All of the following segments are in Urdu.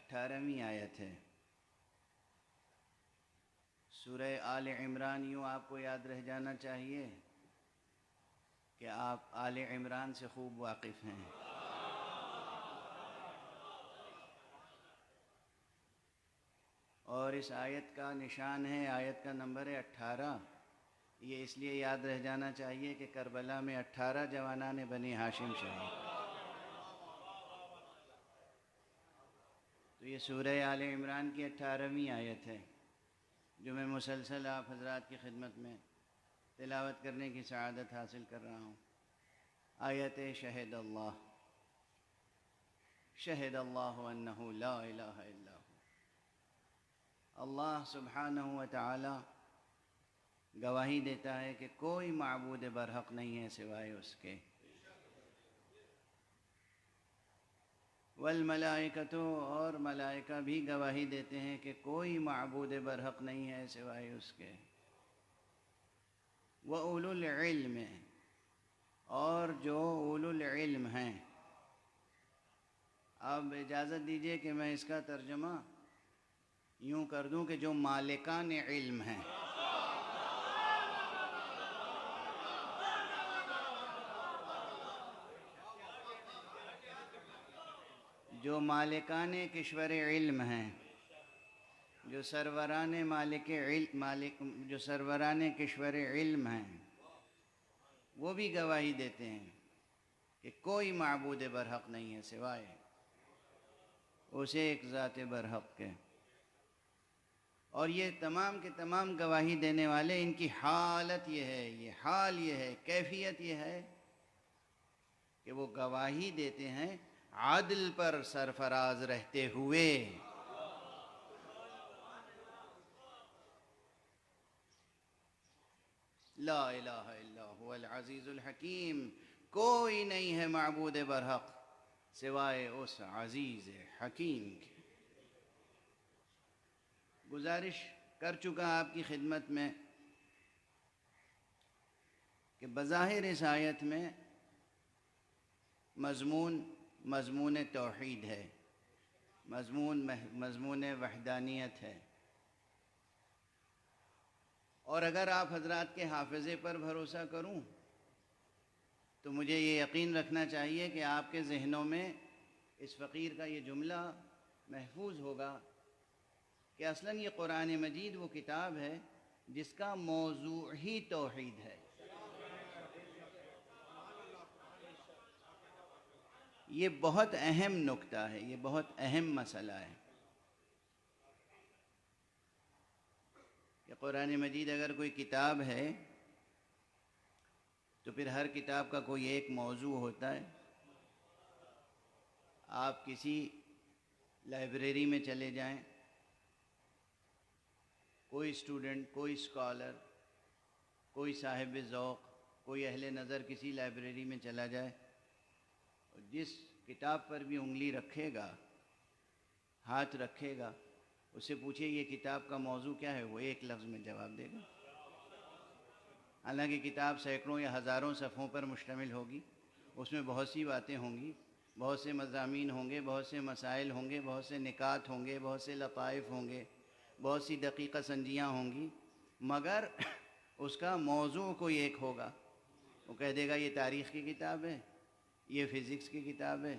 18ویں آیت ہے سورہ آل عمران۔ یوں آپ کو یاد رہ جانا چاہیے کہ آپ آل عمران سے خوب واقف ہیں۔ اور اس آیت کا نشان ہے، آیت کا نمبر ہے 18۔ یہ اس لیے یاد رہ جانا چاہیے کہ کربلا میں 18 جوانان بنی ہاشم شہید۔ تو یہ سورہ آل عمران کی 18ویں آیت ہے جو میں مسلسل آپ حضرات کی خدمت میں تلاوت کرنے کی سعادت حاصل کر رہا ہوں۔ آیت شہد اللہ، شہد اللہ انہ لا الہ الا ہو۔ اللہ سبحانہ و تعالی گواہی دیتا ہے کہ کوئی معبود برحق نہیں ہے سوائے اس کے، والملائکۃ، اور ملائکہ بھی گواہی دیتے ہیں کہ کوئی معبود برحق نہیں ہے سوائے اس کے، وَأُولُو الْعِلْمِ، اور جو اولو العلم ہیں۔ اب اجازت دیجئے کہ میں اس کا ترجمہ یوں کر دوں کہ جو مالکان علم ہیں۔ جو مالکان کشور علم ہیں، جو سروران جو سروران کشور علم ہیں، وہ بھی گواہی دیتے ہیں کہ کوئی معبود برحق نہیں ہے سوائے اسے ایک ذات برحق کے۔ اور یہ تمام کے تمام گواہی دینے والے، ان کی حالت یہ ہے، یہ حال یہ ہے، کیفیت یہ ہے کہ وہ گواہی دیتے ہیں عدل پر سرفراز رہتے ہوئے۔ لا الہ الا هو العزیز الحکیم، کوئی نہیں ہے معبود برحق سوائے اس عزیز حکیم کے۔ گزارش کر چکا آپ کی خدمت میں کہ بظاہر اس آیت میں مضمون توحید ہے، مضمون وحدانیت ہے، اور اگر آپ حضرات کے حافظے پر بھروسہ کروں تو مجھے یہ یقین رکھنا چاہیے کہ آپ کے ذہنوں میں اس فقیر کا یہ جملہ محفوظ ہوگا کہ اصلاً یہ قرآن مجید وہ کتاب ہے جس کا موضوع ہی توحید ہے۔ یہ بہت اہم نکتہ ہے، یہ بہت اہم مسئلہ ہے کہ قرآن مجید اگر کوئی کتاب ہے تو پھر ہر کتاب کا کوئی ایک موضوع ہوتا ہے۔ آپ کسی لائبریری میں چلے جائیں، کوئی اسٹوڈنٹ، کوئی اسکالر، کوئی صاحب ذوق، کوئی اہل نظر کسی لائبریری میں چلا جائے، اور جس کتاب پر بھی انگلی رکھے گا، ہاتھ رکھے گا، اس سے پوچھے یہ کتاب کا موضوع کیا ہے، وہ ایک لفظ میں جواب دے گا۔ حالانکہ کتاب سینکڑوں یا ہزاروں صفحوں پر مشتمل ہوگی، اس میں بہت سی باتیں ہوں گی، بہت سے مضامین ہوں گے، بہت سے مسائل ہوں گے، بہت سے نکات ہوں گے، بہت سے لطائف ہوں گے، بہت سی دقیقہ سنجیاں ہوں گی، مگر اس کا موضوع کوئی ایک ہوگا۔ وہ کہہ دے گا یہ تاریخ کی کتاب ہے، یہ فزکس کی کتاب ہے،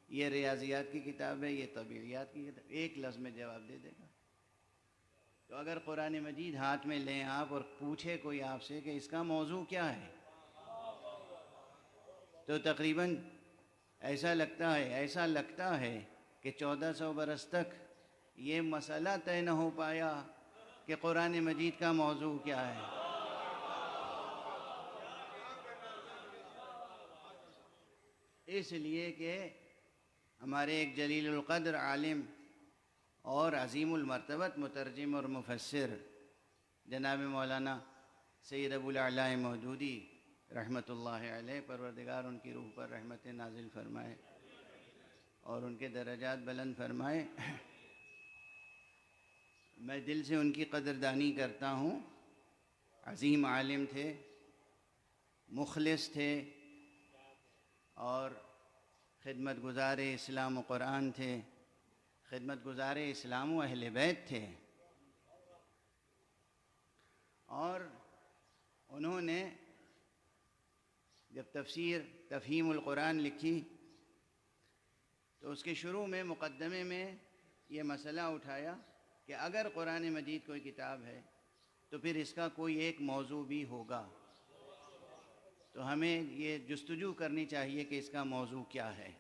یہ ریاضیات کی کتاب ہے، یہ طبیعیات کی کتاب، ایک لفظ میں جواب دے دے گا۔ تو اگر قرآن مجید ہاتھ میں لیں آپ اور پوچھے کوئی آپ سے کہ اس کا موضوع کیا ہے، تو تقریباً ایسا لگتا ہے کہ 1400 برس تک یہ مسئلہ طے نہ ہو پایا کہ قرآن مجید کا موضوع کیا ہے۔ اس لیے کہ ہمارے ایک جلیل القدر عالم اور عظیم المرتبت مترجم اور مفسر جناب مولانا سید ابو الاعلی مودودی رحمۃ اللہ علیہ، پروردگار ان کی روح پر رحمت نازل فرمائے اور ان کے درجات بلند فرمائے، میں دل سے ان کی قدردانی کرتا ہوں۔ عظیم عالم تھے، مخلص تھے، اور خدمت گزار اسلام و قرآن تھے، خدمت گزار اسلام و اہل بیت تھے، اور انہوں نے جب تفسیر تفہیم القرآن لکھی تو اس کے شروع میں مقدمے میں یہ مسئلہ اٹھایا کہ اگر قرآن مجید کوئی کتاب ہے تو پھر اس کا کوئی ایک موضوع بھی ہوگا، تو ہمیں یہ جستجو کرنی چاہیے کہ اس کا موضوع کیا ہے۔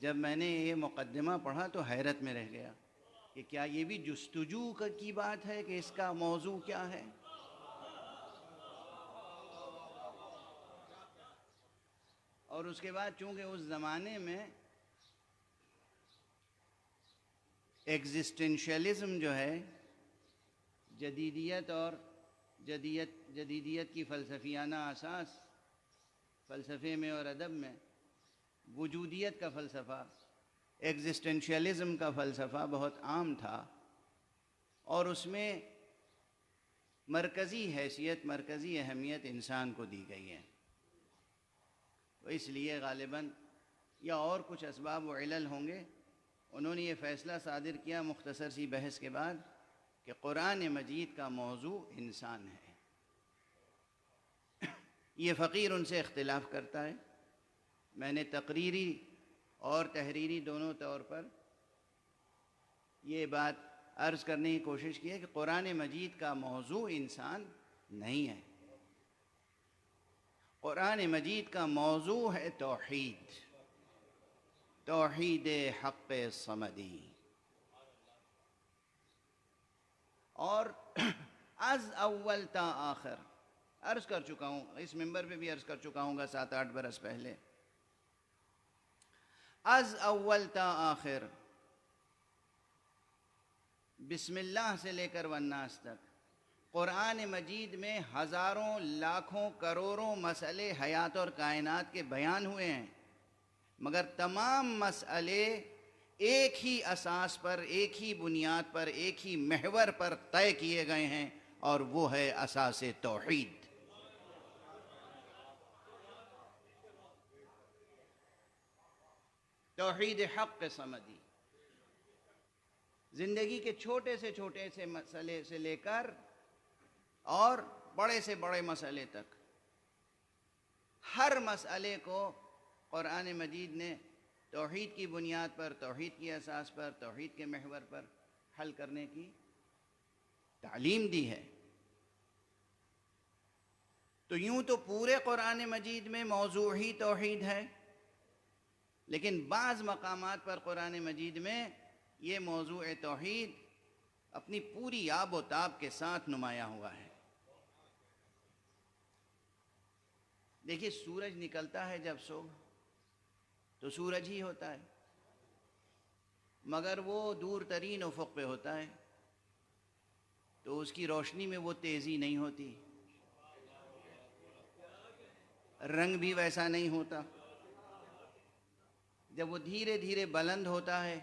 جب میں نے یہ مقدمہ پڑھا تو حیرت میں رہ گیا کہ کیا یہ بھی جستجو کی بات ہے کہ اس کا موضوع کیا ہے؟ اور اس کے بعد چونکہ اس زمانے میں ایگزسٹنشیلزم جو ہے، جدیدیت اور جدیدیت کی فلسفیانہ اساس، فلسفے میں اور ادب میں وجودیت کا فلسفہ، ایگزسٹنشیلزم کا فلسفہ بہت عام تھا، اور اس میں مرکزی حیثیت، مرکزی اہمیت انسان کو دی گئی ہے۔ تو اس لیے غالباً یا اور کچھ اسباب و علل ہوں گے، انہوں نے یہ فیصلہ صادر کیا مختصر سی بحث کے بعد کہ قرآن مجید کا موضوع انسان ہے۔ یہ فقیر ان سے اختلاف کرتا ہے۔ میں نے تقریری اور تحریری دونوں طور پر یہ بات عرض کرنے کی کوشش کی ہے کہ قرآن مجید کا موضوع انسان نہیں ہے۔ قرآن مجید کا موضوع ہے توحید، توحید حق صمدی، اور از اول تا آخر عرض کر چکا ہوں، اس ممبر پہ بھی عرض کر چکا ہوں گا 7-8 برس پہلے، از اول تا آخر، بسم اللہ سے لے کر والناس تک قرآن مجید میں ہزاروں، لاکھوں، کروڑوں مسئلے حیات اور کائنات کے بیان ہوئے ہیں، مگر تمام مسئلے ایک ہی اساس پر، ایک ہی بنیاد پر، ایک ہی محور پر طے کیے گئے ہیں، اور وہ ہے اساس توحید۔ توحید حق صمدی، زندگی کے چھوٹے سے مسئلے سے لے کر اور بڑے سے بڑے مسئلے تک، ہر مسئلے کو قرآن مجید نے توحید کی بنیاد پر، توحید کی اساس پر، توحید کے محور پر حل کرنے کی تعلیم دی ہے۔ تو یوں تو پورے قرآن مجید میں موضوع ہی توحید ہے، لیکن بعض مقامات پر قرآن مجید میں یہ موضوع توحید اپنی پوری آب و تاب کے ساتھ نمایاں ہوا ہے۔ دیکھیے، سورج نکلتا ہے جب صبح تو سورج ہی ہوتا ہے، مگر وہ دور ترین افق پہ ہوتا ہے تو اس کی روشنی میں وہ تیزی نہیں ہوتی، رنگ بھی ویسا نہیں ہوتا۔ جب وہ دھیرے دھیرے بلند ہوتا ہے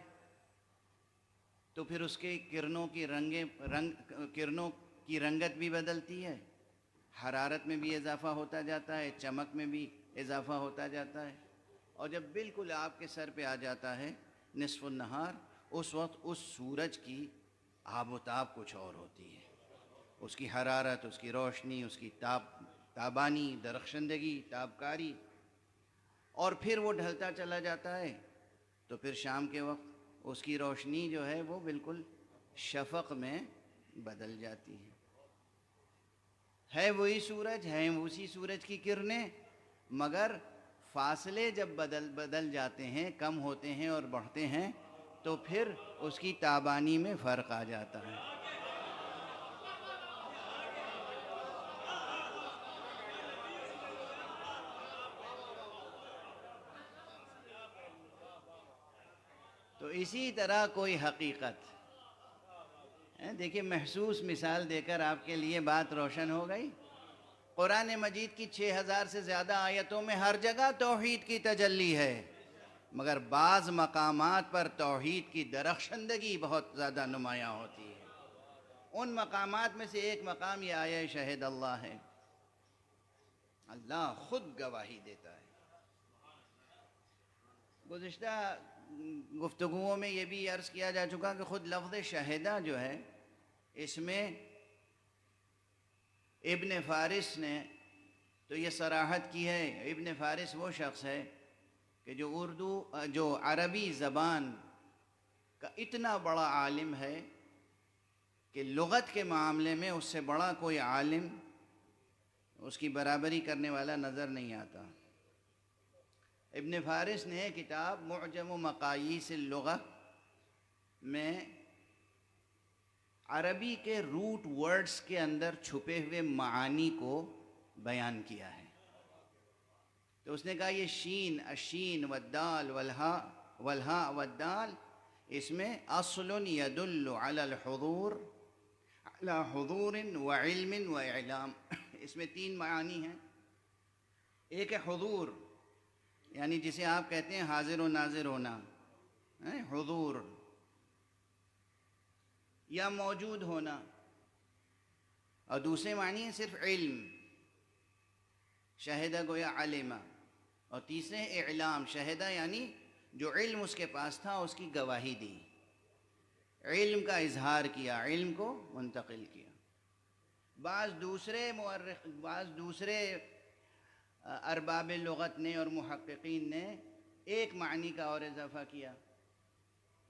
تو پھر اس کے کرنوں کی رنگت بھی بدلتی ہے، حرارت میں بھی اضافہ ہوتا جاتا ہے، چمک میں بھی اضافہ ہوتا جاتا ہے، اور جب بالکل آپ کے سر پہ آ جاتا ہے نصف النہار، اس وقت اس سورج کی آب و تاب کچھ اور ہوتی ہے، اس کی حرارت، اس کی روشنی، اس کی تابانی، درخشندگی، تابکاری، اور پھر وہ ڈھلتا چلا جاتا ہے تو پھر شام کے وقت اس کی روشنی جو ہے وہ بالکل شفق میں بدل جاتی ہے وہی سورج، ہیں اسی سورج کی کرنیں، مگر فاصلے جب بدل جاتے ہیں، کم ہوتے ہیں اور بڑھتے ہیں تو پھر اس کی تابانی میں فرق آ جاتا ہے۔ تو اسی طرح کوئی حقیقت، دیکھیے محسوس مثال دے کر آپ کے لیے بات روشن ہو گئی۔ قرآن مجید کی 6000 سے زیادہ آیتوں میں ہر جگہ توحید کی تجلی ہے، مگر بعض مقامات پر توحید کی درخشندگی بہت زیادہ نمایاں ہوتی ہے۔ ان مقامات میں سے ایک مقام یہ آیہ شہد اللہ ہے، اللہ خود گواہی دیتا ہے۔ گزشتہ گفتگوؤں میں یہ بھی عرض کیا جا چکا کہ خود لفظ شہدہ جو ہے اس میں ابن فارس نے تو یہ صراحت کی ہے. ابن فارس وہ شخص ہے کہ جو عربی زبان کا اتنا بڑا عالم ہے کہ لغت کے معاملے میں اس سے بڑا کوئی عالم اس کی برابری کرنے والا نظر نہیں آتا. ابن فارس نے کتاب معجم و مقاییس اللغہ میں عربی کے روٹ ورڈز کے اندر چھپے ہوئے معانی کو بیان کیا ہے. تو اس نے کہا یہ شین، الشین والدال والہاء والدال، اس میں اصل يدل علی الحضور، علی حضور وعلم واعلام. اس میں 3 معانی ہیں. ایک ہے حضور، یعنی جسے آپ کہتے ہیں حاضر و ناظر ہونا، حضور، یا موجود ہونا. اور دوسرے معنی ہے صرف علم، شہدہ گویا علمہ. اور تیسرے اعلام، شہدہ یعنی جو علم اس کے پاس تھا اس کی گواہی دی، علم کا اظہار کیا، علم کو منتقل کیا. بعض دوسرے ارباب لغت نے اور محققین نے ایک معنی کا اور اضافہ کیا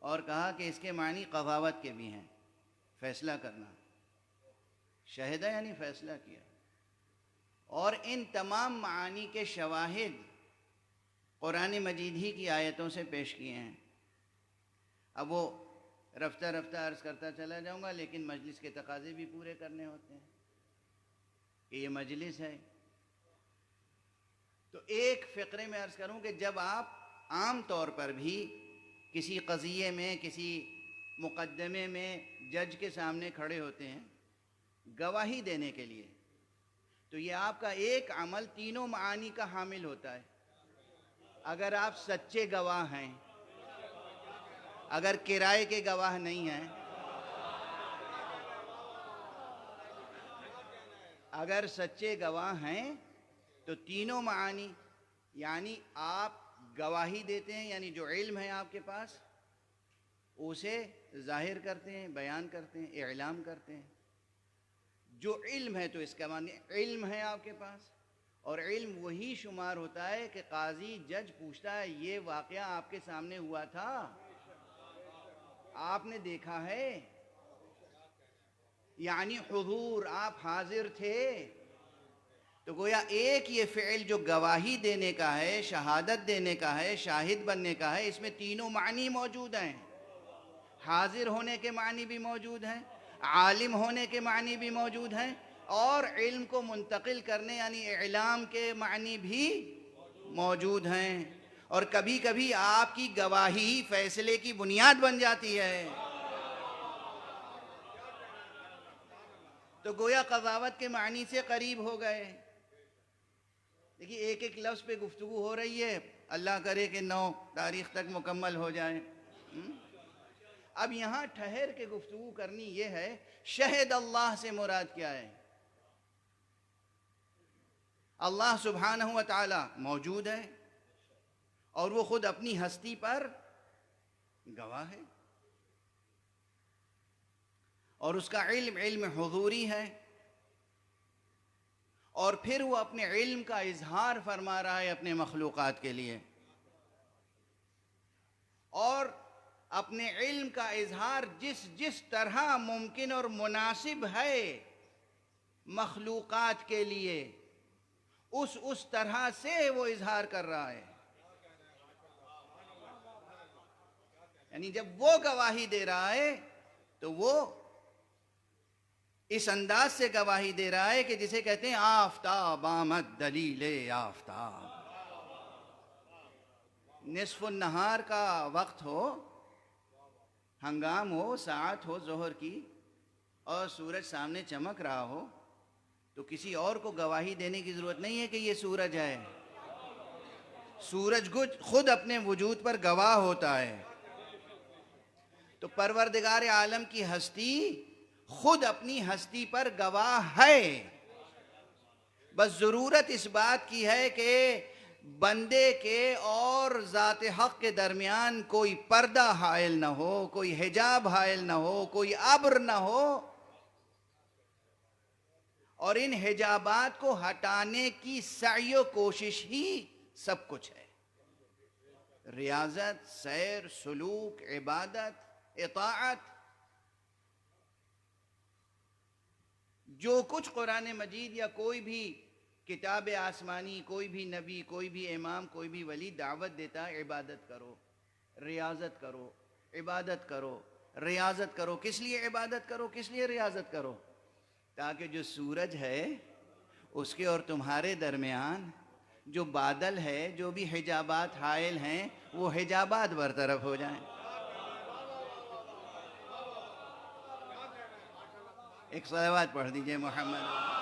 اور کہا کہ اس کے معنی قضاوت کے بھی ہیں، فیصلہ کرنا. شہدہ یعنی فیصلہ کیا. اور ان تمام معانی کے شواہد قرآن مجید ہی کی آیتوں سے پیش کیے ہیں. اب وہ رفتہ رفتہ عرض کرتا چلا جاؤں گا، لیکن مجلس کے تقاضے بھی پورے کرنے ہوتے ہیں کہ یہ مجلس ہے. تو ایک فقرے میں عرض کروں کہ جب آپ عام طور پر بھی کسی قضیے میں، کسی مقدمے میں جج کے سامنے کھڑے ہوتے ہیں گواہی دینے کے لیے، تو یہ آپ کا ایک عمل تینوں معانی کا حامل ہوتا ہے. اگر آپ سچے گواہ ہیں، اگر کرائے کے گواہ نہیں ہیں، اگر سچے گواہ ہیں تو تینوں معانی، یعنی آپ گواہی دیتے ہیں، یعنی جو علم ہے آپ کے پاس اسے ظاہر کرتے ہیں، بیان کرتے ہیں، اعلام کرتے ہیں. جو علم ہے تو اس کا معنی علم ہے آپ کے پاس، اور علم وہی شمار ہوتا ہے کہ قاضی جج پوچھتا ہے یہ واقعہ آپ کے سامنے ہوا تھا، آپ نے دیکھا ہے، یعنی حضور، آپ حاضر تھے. تو گویا ایک یہ فعل جو گواہی دینے کا ہے، شہادت دینے کا ہے، شاہد بننے کا ہے، اس میں تینوں معنی موجود ہیں. حاضر ہونے کے معنی بھی موجود ہیں، عالم ہونے کے معنی بھی موجود ہیں، اور علم کو منتقل کرنے یعنی اعلام کے معنی بھی موجود ہیں. اور کبھی کبھی آپ کی گواہی فیصلے کی بنیاد بن جاتی ہے. تو گویا قضاوت کے معنی سے قریب ہو گئے. دیکھیے ایک ایک لفظ پہ گفتگو ہو رہی ہے، اللہ کرے کہ 9 تاریخ تک مکمل ہو جائے. اب یہاں ٹھہر کے گفتگو کرنی یہ ہے، شہد اللہ سے مراد کیا ہے؟ اللہ سبحانہ و تعالی موجود ہے اور وہ خود اپنی ہستی پر گواہ ہے، اور اس کا علم حضوری ہے، اور پھر وہ اپنے علم کا اظہار فرما رہا ہے اپنے مخلوقات کے لیے. اور اپنے علم کا اظہار جس طرح ممکن اور مناسب ہے مخلوقات کے لیے، اس طرح سے وہ اظہار کر رہا ہے. یعنی جب وہ گواہی دے رہا ہے تو وہ اس انداز سے گواہی دے رہا ہے کہ جسے کہتے ہیں آفتاب آمد دلیل آفتاب. نصف النہار کا وقت ہو، ہنگام ہو، ساعت ہو ظہر کی، اور سورج سامنے چمک رہا ہو، تو کسی اور کو گواہی دینے کی ضرورت نہیں ہے کہ یہ سورج ہے. سورج خود اپنے وجود پر گواہ ہوتا ہے. تو پروردگار عالم کی ہستی خود اپنی ہستی پر گواہ ہے. بس ضرورت اس بات کی ہے کہ بندے کے اور ذات حق کے درمیان کوئی پردہ حائل نہ ہو، کوئی حجاب حائل نہ ہو، کوئی عبر نہ ہو، اور ان حجابات کو ہٹانے کی سعی و کوشش ہی سب کچھ ہے۔ ریاضت، سیر، سلوک، عبادت، اطاعت، جو کچھ قرآن مجید یا کوئی بھی کتاب آسمانی، کوئی بھی نبی، کوئی بھی امام، کوئی بھی ولی دعوت دیتا ہے، عبادت کرو، ریاضت کرو، عبادت کرو، ریاضت کرو۔ کس لیے عبادت کرو، کس لیے ریاضت کرو؟ تاکہ جو سورج ہے اس کے اور تمہارے درمیان جو بادل ہے، جو بھی حجابات حائل ہیں، وہ حجابات برطرف ہو جائیں۔ ایک صلوات پڑھ دیجئے محمد۔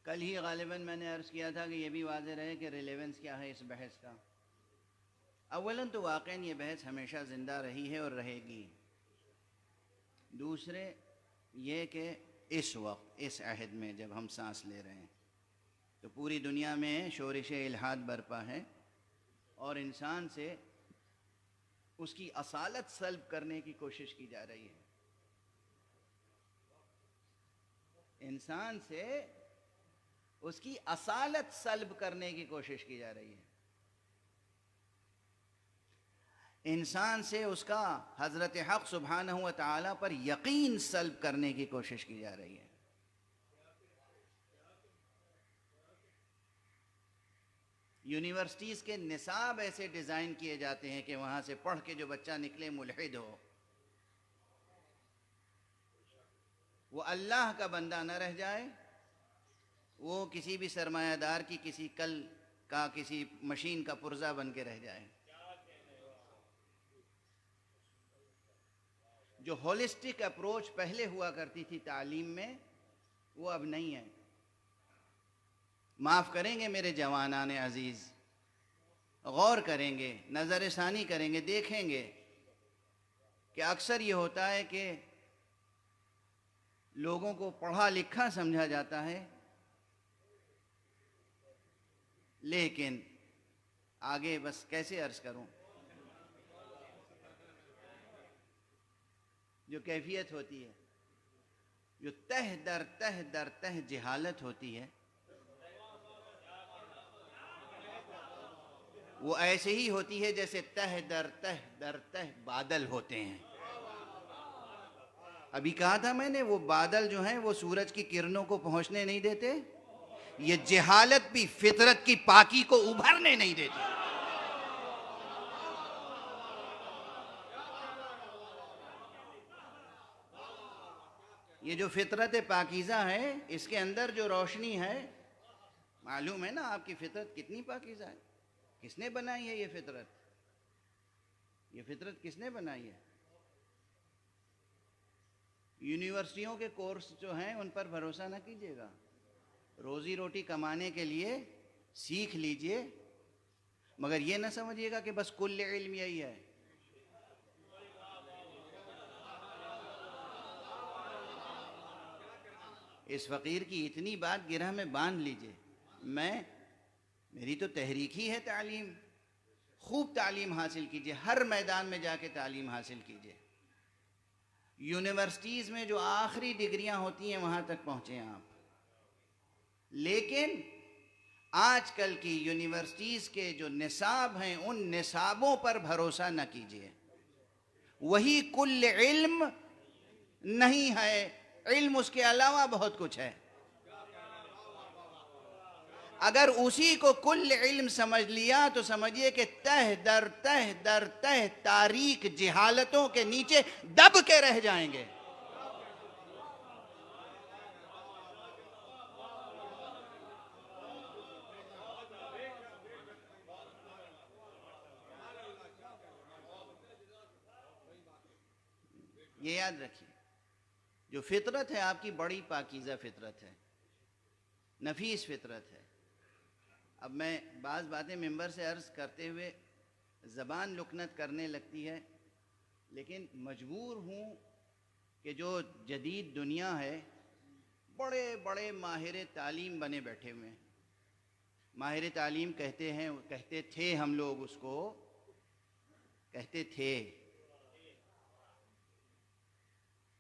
کل ہی غالباً میں نے عرض کیا تھا کہ یہ بھی واضح رہے کہ ریلیونس کیا ہے اس بحث کا۔ اولاً تو واقعاً یہ بحث ہمیشہ زندہ رہی ہے اور رہے گی۔ دوسرے یہ کہ اس وقت، اس عہد میں جب ہم سانس لے رہے ہیں تو پوری دنیا میں شورش الحاد برپا ہے، اور انسان سے اس کی اصالت سلب کرنے کی کوشش کی جا رہی ہے۔ انسان سے اس کی اصالت سلب کرنے کی کوشش کی جا رہی ہے۔ انسان سے اس کا حضرت حق سبحانہ و تعالیٰ پر یقین سلب کرنے کی کوشش کی جا رہی ہے۔ یونیورسٹیز کے نصاب ایسے ڈیزائن کیے جاتے ہیں کہ وہاں سے پڑھ کے جو بچہ نکلے ملحد ہو، وہ اللہ کا بندہ نہ رہ جائے، وہ کسی بھی سرمایہ دار کی کسی کل کا کسی مشین کا پرزہ بن کے رہ جائے۔ جو ہولسٹک اپروچ پہلے ہوا کرتی تھی تعلیم میں، وہ اب نہیں ہے۔ معاف کریں گے میرے جوانان عزیز، غور کریں گے، نظر ثانی کریں گے، دیکھیں گے کہ اکثر یہ ہوتا ہے کہ لوگوں کو پڑھا لکھا سمجھا جاتا ہے، لیکن آگے بس کیسے عرض کروں، جو کیفیت ہوتی ہے، جو تہ در تہ در تہ جہالت ہوتی ہے، وہ ایسے ہی ہوتی ہے جیسے تہ در تہ در تہ بادل ہوتے ہیں۔ ابھی کہا تھا میں نے، وہ بادل جو ہیں وہ سورج کی کرنوں کو پہنچنے نہیں دیتے، یہ جہالت بھی فطرت کی پاکی کو ابھرنے نہیں دیتی۔ یہ جو فطرت پاکیزہ ہے، اس کے اندر جو روشنی ہے، معلوم ہے نا آپ کی فطرت کتنی پاکیزہ ہے؟ کس نے بنائی ہے یہ فطرت؟ یہ فطرت کس نے بنائی ہے؟ یونیورسٹیوں کے کورس جو ہیں ان پر بھروسہ نہ کیجیے گا۔ روزی روٹی کمانے کے لیے سیکھ لیجئے، مگر یہ نہ سمجھیے گا کہ بس کل علم یہی ہے۔ اس فقیر کی اتنی بات گرہ میں باندھ لیجئے، میری تو تحریک ہی ہے تعلیم۔ خوب تعلیم حاصل کیجئے، ہر میدان میں جا کے تعلیم حاصل کیجئے۔ یونیورسٹیز میں جو آخری ڈگریاں ہوتی ہیں وہاں تک پہنچیں آپ، لیکن آج کل کی یونیورسٹیز کے جو نصاب ہیں ان نصابوں پر بھروسہ نہ کیجیے۔ وہی کل علم نہیں ہے، علم اس کے علاوہ بہت کچھ ہے۔ اگر اسی کو کل علم سمجھ لیا تو سمجھیے کہ تہ در تہ در تہ تاریک جہالتوں کے نیچے دب کے رہ جائیں گے. یہ یاد رکھیے، جو فطرت ہے آپ کی بڑی پاکیزہ فطرت ہے، نفیس فطرت ہے. اب میں بعض باتیں ممبر سے عرض کرتے ہوئے زبان لکنت کرنے لگتی ہے، لیکن مجبور ہوں کہ جو جدید دنیا ہے بڑے بڑے ماہر تعلیم بنے بیٹھے ہوئے ہیں. ماہر تعلیم کہتے تھے ہم لوگ اس کو کہتے تھے،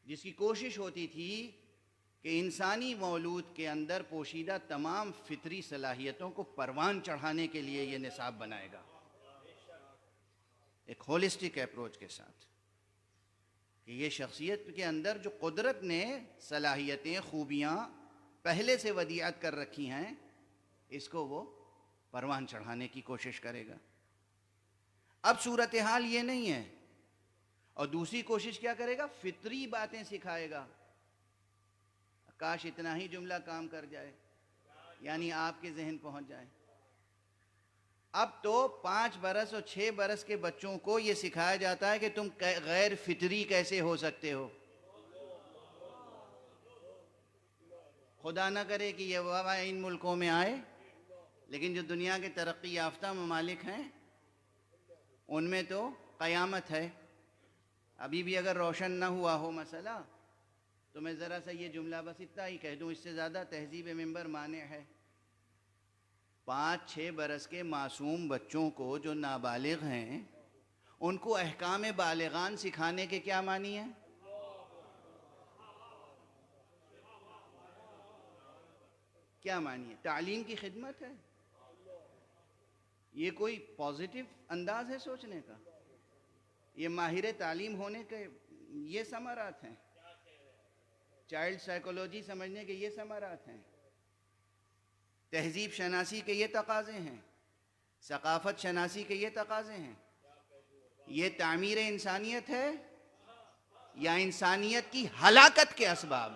جس کی کوشش ہوتی تھی کہ انسانی مولود کے اندر پوشیدہ تمام فطری صلاحیتوں کو پروان چڑھانے کے لیے یہ نصاب بنائے گا، ایک ہولسٹک اپروچ کے ساتھ، کہ یہ شخصیت کے اندر جو قدرت نے صلاحیتیں خوبیاں پہلے سے ودیعت کر رکھی ہیں، اس کو وہ پروان چڑھانے کی کوشش کرے گا. اب صورتحال یہ نہیں ہے، اور دوسری کوشش کیا کرے گا؟ فطری باتیں سکھائے گا. کاش اتنا ہی جملہ کام کر جائے، یعنی آپ کے ذہن پہنچ جائے. اب تو 5 برس اور 6 برس کے بچوں کو یہ سکھایا جاتا ہے کہ تم غیر فطری کیسے ہو سکتے ہو. خدا نہ کرے کہ یہ وبا ان ملکوں میں آئے، لیکن جو دنیا کے ترقی یافتہ ممالک ہیں ان میں تو قیامت ہے. ابھی بھی اگر روشن نہ ہوا ہو مسئلہ تو میں ذرا سا یہ جملہ بس اتنا ہی کہہ دوں، اس سے زیادہ تہذیب ممبر مانع ہے. 5-6 برس کے معصوم بچوں کو جو نابالغ ہیں ان کو احکام بالغان سکھانے کے کیا معنی ہیں؟ کیا معنی ہے؟ تعلیم کی خدمت ہے. یہ کوئی پازیٹیو انداز ہے سوچنے کا؟ یہ ماہر تعلیم ہونے کے یہ ثمرات ہیں، چائلڈ سائیکولوجی سمجھنے کے یہ ثمرات ہیں، تہذیب شناسی کے یہ تقاضے ہیں، ثقافت شناسی کے یہ تقاضے ہیں. یہ تعمیر انسانیت ہے یا انسانیت کی ہلاکت کے اسباب؟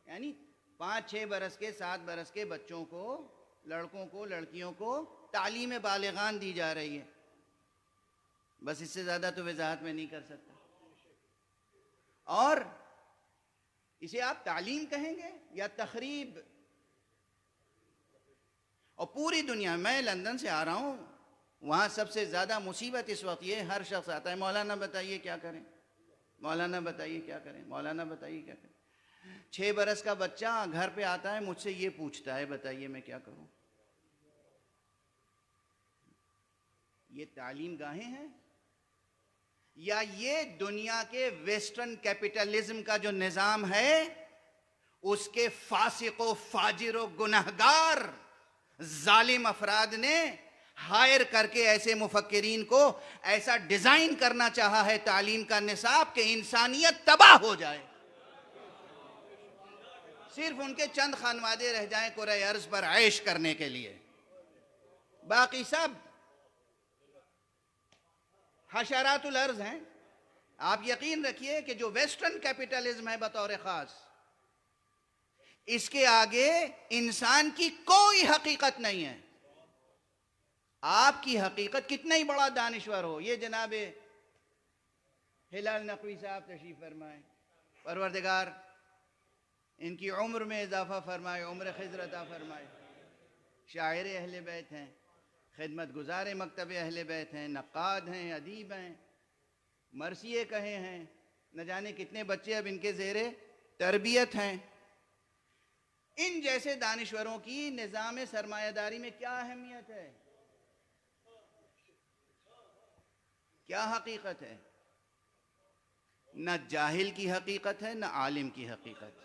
یعنی 5-6 برس کے 7 برس کے بچوں کو، لڑکوں کو، لڑکیوں کو تعلیم بالغان دی جا رہی ہے. بس اس سے زیادہ تو وضاحت میں نہیں کر سکتا. اور اسے آپ تعلیم کہیں گے یا تخریب؟ اور پوری دنیا، میں لندن سے آ رہا ہوں، وہاں سب سے زیادہ مصیبت اس وقت یہ، ہر شخص آتا ہے مولانا بتائیے کیا کریں، مولانا بتائیے کیا کریں، مولانا بتائیے کیا کریں. 6 برس کا بچہ گھر پہ آتا ہے مجھ سے یہ پوچھتا ہے بتائیے میں کیا کروں. یہ تعلیم گاہیں ہیں یا یہ دنیا کے ویسٹرن کیپٹلزم کا جو نظام ہے اس کے فاسق و فاجر و گنہگار ظالم افراد نے ہائر کر کے ایسے مفکرین کو ایسا ڈیزائن کرنا چاہا ہے تعلیم کا نصاب کہ انسانیت تباہ ہو جائے، صرف ان کے چند خانوادے رہ جائیں کرۂ ارض پر عیش کرنے کے لیے، باقی سب حشرات الارض ہیں. آپ یقین رکھیے کہ جو ویسٹرن کیپٹلزم ہے بطور خاص، اس کے آگے انسان کی کوئی حقیقت نہیں ہے. آپ کی حقیقت کتنا ہی بڑا دانشور ہو. یہ جناب ہلال نقوی صاحب تشریف فرمائیں، پروردگار ان کی عمر میں اضافہ فرمائے، عمر خضر عطا فرمائے. شاعر اہل بیت ہیں، خدمت گزار مکتب اہل بیت ہیں، نقاد ہیں، ادیب ہیں، مرثیے کہے ہیں، نہ جانے کتنے بچے اب ان کے زیر تربیت ہیں. ان جیسے دانشوروں کی نظام سرمایہ داری میں کیا اہمیت ہے، کیا حقیقت ہے؟ نہ جاہل کی حقیقت ہے، نہ عالم کی حقیقت،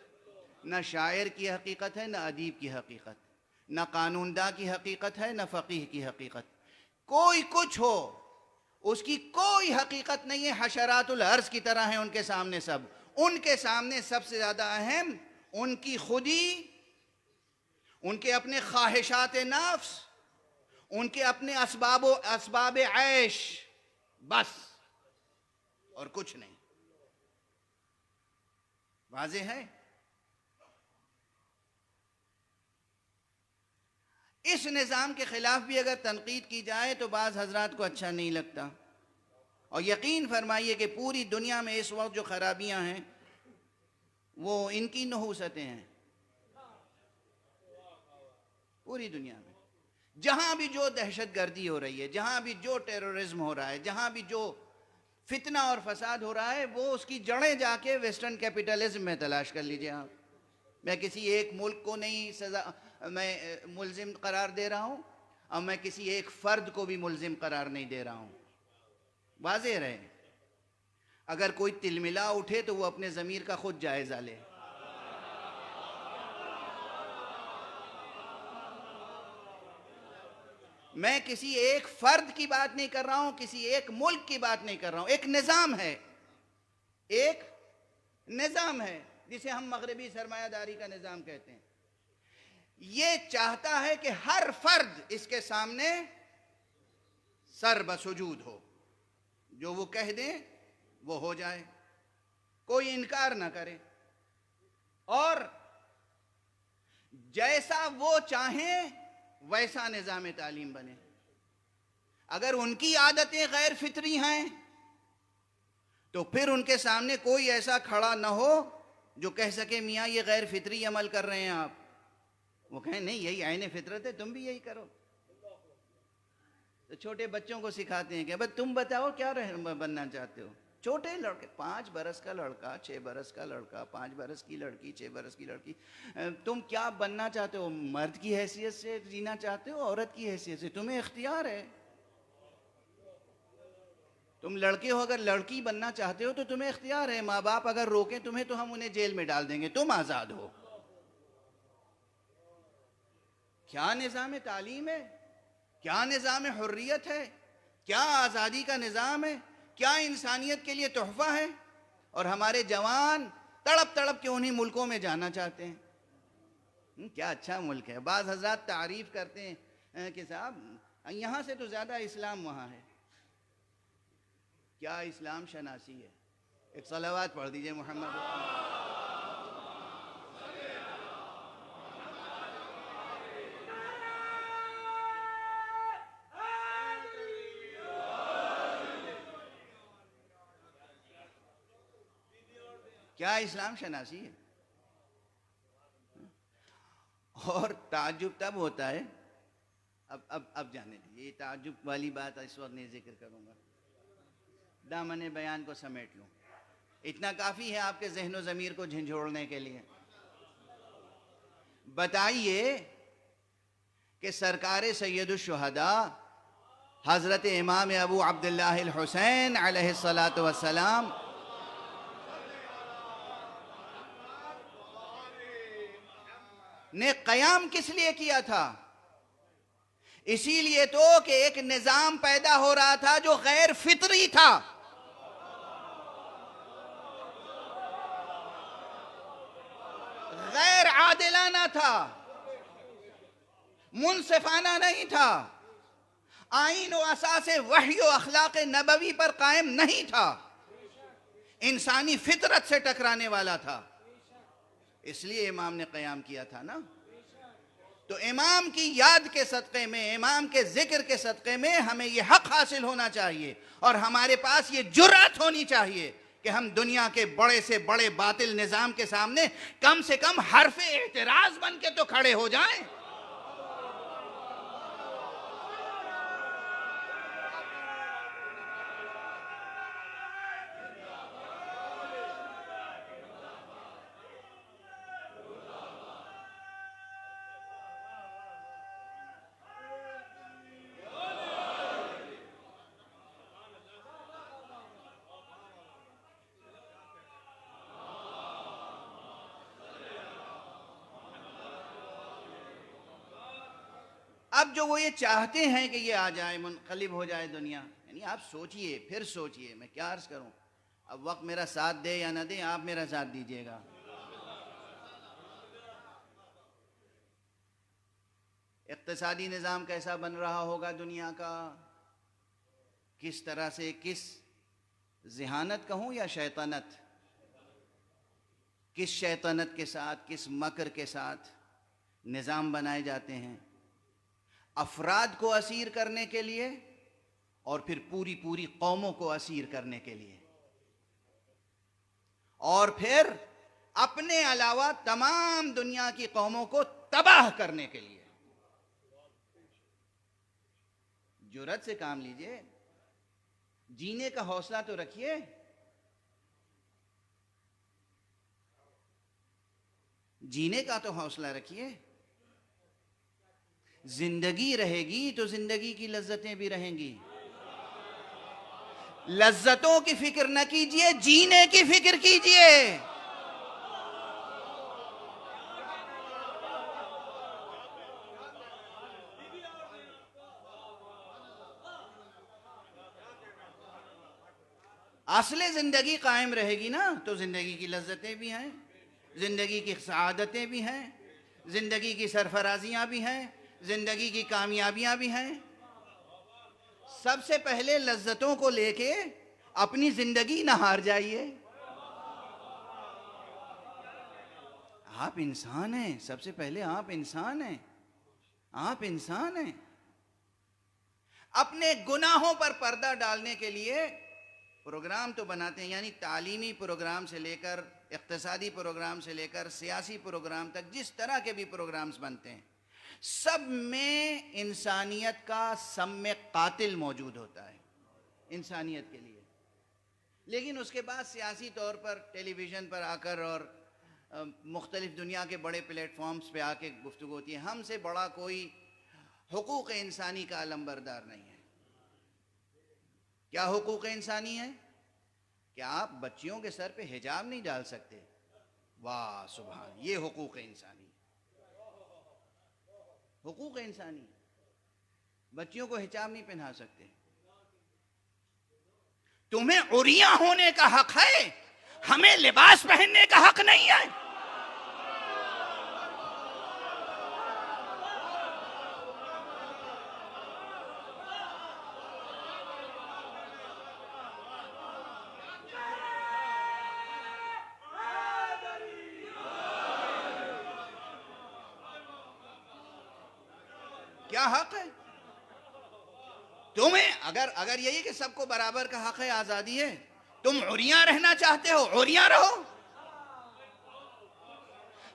نہ شاعر کی حقیقت ہے، نہ ادیب کی حقیقت، نہ قانون داں کی حقیقت ہے، نہ فقیہ کی حقیقت. کوئی کچھ ہو اس کی کوئی حقیقت نہیں ہے. حشرات الارض کی طرح ہیں ان کے سامنے سب. ان کے سامنے سب سے زیادہ اہم ان کی خودی، ان کے اپنے خواہشات نفس، ان کے اپنے اسباب عیش، بس، اور کچھ نہیں۔ واضح ہے؟ اس نظام کے خلاف بھی اگر تنقید کی جائے تو بعض حضرات کو اچھا نہیں لگتا، اور یقین فرمائیے کہ پوری دنیا میں اس وقت جو خرابیاں ہیں وہ ان کی نحوستیں ہیں۔ پوری دنیا میں جہاں بھی جو دہشت گردی ہو رہی ہے، جہاں بھی جو ٹیرورزم ہو رہا ہے، جہاں بھی جو فتنہ اور فساد ہو رہا ہے، وہ اس کی جڑیں جا کے ویسٹرن کیپٹلزم میں تلاش کر لیجئے آپ۔ میں کسی ایک ملک کو نہیں میں ملزم قرار دے رہا ہوں، اور میں کسی ایک فرد کو بھی ملزم قرار نہیں دے رہا ہوں۔ واضح رہے، اگر کوئی تلملا اٹھے تو وہ اپنے ضمیر کا خود جائزہ لے۔ میں کسی ایک فرد کی بات نہیں کر رہا ہوں، کسی ایک ملک کی بات نہیں کر رہا ہوں۔ ایک نظام ہے، ایک نظام ہے جسے ہم مغربی سرمایہ داری کا نظام کہتے ہیں۔ یہ چاہتا ہے کہ ہر فرد اس کے سامنے سر بسجود ہو، جو وہ کہہ دیں وہ ہو جائے، کوئی انکار نہ کرے، اور جیسا وہ چاہیں ویسا نظام تعلیم بنے۔ اگر ان کی عادتیں غیر فطری ہیں تو پھر ان کے سامنے کوئی ایسا کھڑا نہ ہو جو کہہ سکے میاں یہ غیر فطری عمل کر رہے ہیں آپ۔ وہ کہیں نہیں، یہی عین فطرت ہے، تم بھی یہی کرو۔ تو چھوٹے بچوں کو سکھاتے ہیں کہ بس تم بتاؤ کیا بننا چاہتے ہو۔ چھوٹے لڑکے، 5 برس کا لڑکا، 6 برس کا لڑکا، 5 برس کی لڑکی، 6 برس کی لڑکی، تم کیا بننا چاہتے ہو؟ مرد کی حیثیت سے جینا چاہتے ہو، عورت کی حیثیت سے؟ تمہیں اختیار ہے۔ تم لڑکے ہو، اگر لڑکی بننا چاہتے ہو تو تمہیں اختیار ہے۔ ماں باپ اگر روکیں تمہیں تو ہم انہیں جیل میں ڈال دیں گے، تم آزاد ہو۔ کیا نظام تعلیم ہے؟ کیا نظام حریت ہے؟ کیا آزادی کا نظام ہے؟ کیا انسانیت کے لیے تحفہ ہے؟ اور ہمارے جوان تڑپ تڑپ کے انہی ملکوں میں جانا چاہتے ہیں۔ کیا اچھا ملک ہے۔ بعض حضرات تعریف کرتے ہیں کہ صاحب یہاں سے تو زیادہ اسلام وہاں ہے۔ کیا اسلام شناسی ہے؟ ایک صلوات پڑھ دیجئے محمد۔ کیا اسلام شناسی ہے؟ اور تعجب تب ہوتا ہے، اب جانے دیجیے، یہ تعجب والی بات اس وقت نہیں ذکر کروں گا، دامن بیان کو سمیٹ لوں۔ اتنا کافی ہے آپ کے ذہن و ضمیر کو جھنجھوڑنے کے لیے۔ بتائیے کہ سرکار سید الشہداء حضرت امام ابو عبداللہ الحسین علیہ السلام نے قیام کس لیے کیا تھا؟ اسی لیے تو کہ ایک نظام پیدا ہو رہا تھا جو غیر فطری تھا، غیر عادلانہ تھا، منصفانہ نہیں تھا، آئین و اساس وحی و اخلاق نبوی پر قائم نہیں تھا، انسانی فطرت سے ٹکرانے والا تھا۔ اس لیے امام نے قیام کیا تھا نا۔ تو امام کی یاد کے صدقے میں، امام کے ذکر کے صدقے میں ہمیں یہ حق حاصل ہونا چاہیے، اور ہمارے پاس یہ جرأت ہونی چاہیے کہ ہم دنیا کے بڑے سے بڑے باطل نظام کے سامنے کم سے کم حرف اعتراض بن کے تو کھڑے ہو جائیں۔ اب جو وہ یہ چاہتے ہیں کہ یہ آ جائے، منقلب ہو جائے دنیا، یعنی آپ سوچئے، پھر سوچئے، میں کیا عرض کروں، اب وقت میرا ساتھ دے یا نہ دے، آپ میرا ساتھ دیجیے گا۔ اقتصادی نظام کیسا بن رہا ہوگا دنیا کا، کس طرح سے، کس ذہانت کہوں یا شیطنت، کس شیطنت کے ساتھ، کس مکر کے ساتھ نظام بنائے جاتے ہیں افراد کو اسیر کرنے کے لیے، اور پھر پوری پوری قوموں کو اسیر کرنے کے لیے، اور پھر اپنے علاوہ تمام دنیا کی قوموں کو تباہ کرنے کے لیے۔ جرأت سے کام لیجئے، جینے کا حوصلہ تو رکھیے۔ جینے کا تو حوصلہ رکھیے۔ زندگی رہے گی تو زندگی کی لذتیں بھی رہیں گی۔ لذتوں کی فکر نہ کیجئے، جینے کی فکر کیجئے۔ اصل زندگی قائم رہے گی نا تو زندگی کی لذتیں بھی ہیں، زندگی کی سعادتیں بھی ہیں، زندگی کی سرفرازیاں بھی ہیں، زندگی کی کامیابیاں بھی ہیں۔ سب سے پہلے لذتوں کو لے کے اپنی زندگی نہ ہار جائیے۔ آپ انسان ہیں، سب سے پہلے آپ انسان ہیں، آپ انسان ہیں۔ اپنے گناہوں پر پردہ ڈالنے کے لیے پروگرام تو بناتے ہیں، یعنی تعلیمی پروگرام سے لے کر اقتصادی پروگرام سے لے کر سیاسی پروگرام تک، جس طرح کے بھی پروگرامز بنتے ہیں سب میں انسانیت کا سم قاتل موجود ہوتا ہے، انسانیت کے لیے۔ لیکن اس کے بعد سیاسی طور پر ٹیلی ویژن پر آ کر اور مختلف دنیا کے بڑے پلیٹ فارمز پہ آ کے گفتگو ہوتی ہے۔ ہم سے بڑا کوئی حقوق انسانی کا علمبردار نہیں ہے۔ کیا حقوق انسانی ہے؟ کہ آپ بچیوں کے سر پہ حجاب نہیں ڈال سکتے، واہ سبحان، یہ حقوق انسانی، حقوق انسانی۔ بچیوں کو حجاب نہیں پہنا سکتے۔ تمہیں عریاں ہونے کا حق ہے، ہمیں لباس پہننے کا حق نہیں ہے۔ کیا حق ہے تمہیں؟ اگر یہی کہ سب کو برابر کا حق ہے، آزادی ہے، تم عریاں رہنا چاہتے ہو، عریاں رہو۔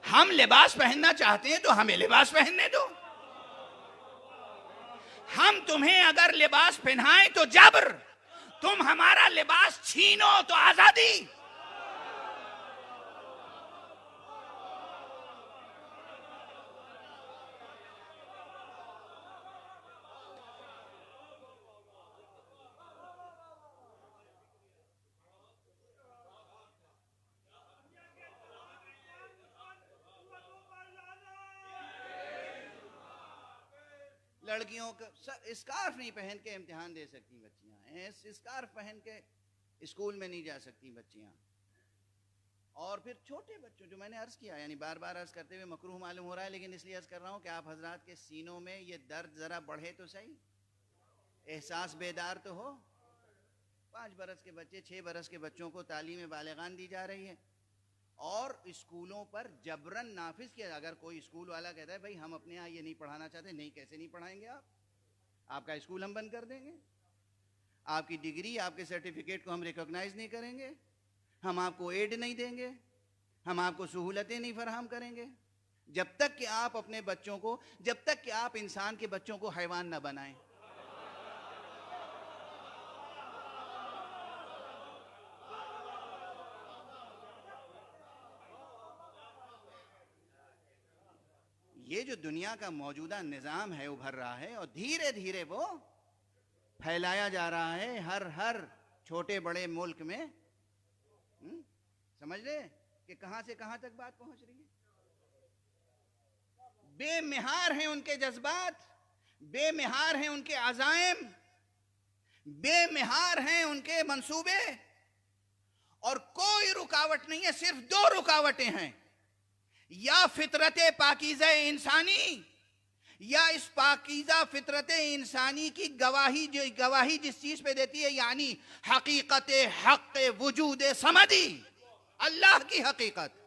ہم لباس پہننا چاہتے ہیں تو ہمیں لباس پہننے دو۔ ہم تمہیں اگر لباس پہنائیں تو جبر، تم ہمارا لباس چھینو تو آزادی۔ لڑکیوں کا اسکارف نہیں پہن کے امتحان دے سکتی بچیاں، اسکارف پہن کے اسکول میں نہیں جا سکتی بچیاں۔ اور پھر چھوٹے بچوں، جو میں نے عرض کیا، یعنی بار بار عرض کرتے ہوئے مکروہ معلوم ہو رہا ہے، لیکن اس لیے عرض کر رہا ہوں کہ آپ حضرات کے سینوں میں یہ درد ذرا بڑھے تو صحیح، احساس بیدار تو ہو۔ 5 برس کے بچے، 6 برس کے بچوں کو تعلیم بالغان دی جا رہی ہے، اور اسکولوں پر جبرن نافذ کیا۔ اگر کوئی اسکول والا کہتا ہے بھائی ہم اپنے یہاں یہ نہیں پڑھانا چاہتے، نہیں، کیسے نہیں پڑھائیں گے آپ کا اسکول ہم بند کر دیں گے، آپ کی ڈگری، آپ کے سرٹیفکیٹ کو ہم ریکگنائز نہیں کریں گے، ہم آپ کو ایڈ نہیں دیں گے، ہم آپ کو سہولتیں نہیں فراہم کریں گے، جب تک کہ آپ اپنے بچوں کو، جب تک کہ آپ انسان کے بچوں کو حیوان نہ بنائیں۔ یہ جو دنیا کا موجودہ نظام ہے ابھر رہا ہے، اور دھیرے دھیرے وہ پھیلایا جا رہا ہے ہر چھوٹے بڑے ملک میں۔ سمجھ لے کہ کہاں سے کہاں تک بات پہنچ رہی ہے۔ بے مہار ہیں ان کے جذبات، بے مہار ہیں ان کے عزائم، بے مہار ہیں ان کے منصوبے، اور کوئی رکاوٹ نہیں ہے، صرف دو رکاوٹیں ہیں، یا فطرت پاکیزہ انسانی، یا اس پاکیزہ فطرت انسانی کی گواہی جس چیز پہ دیتی ہے، یعنی حقیقت حق وجود سمدی، اللہ کی حقیقت۔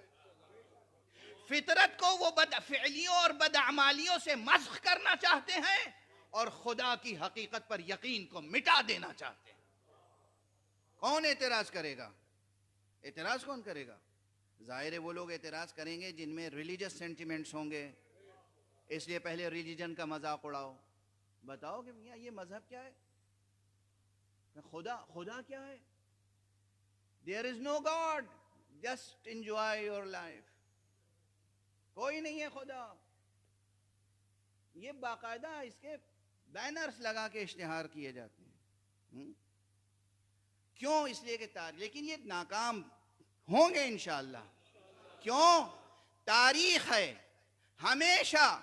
فطرت کو وہ بدفعلیوں اور بدعمالیوں سے مسخ کرنا چاہتے ہیں، اور خدا کی حقیقت پر یقین کو مٹا دینا چاہتے ہیں۔ کون اعتراض کرے گا؟ اعتراض کون کرے گا؟ ظاہر ہے وہ لوگ اعتراض کریں گے جن میں ریلیجس سینٹیمنٹس ہوں گے، اس لیے پہلے ریلیجن کا مذاق اڑاؤ، بتاؤ کہ میاں یہ مذہب کیا ہے، خدا کیا ہے؟ There is no God, just enjoy your life۔ کوئی نہیں ہے خدا۔ یہ باقاعدہ اس کے بینرز لگا کے اشتہار کیے جاتے ہیں۔ کیوں؟ اس لیے کہ لیکن یہ ناکام ہوں گے انشاءاللہ۔ کیوں؟ تاریخ ہے، ہمیشہ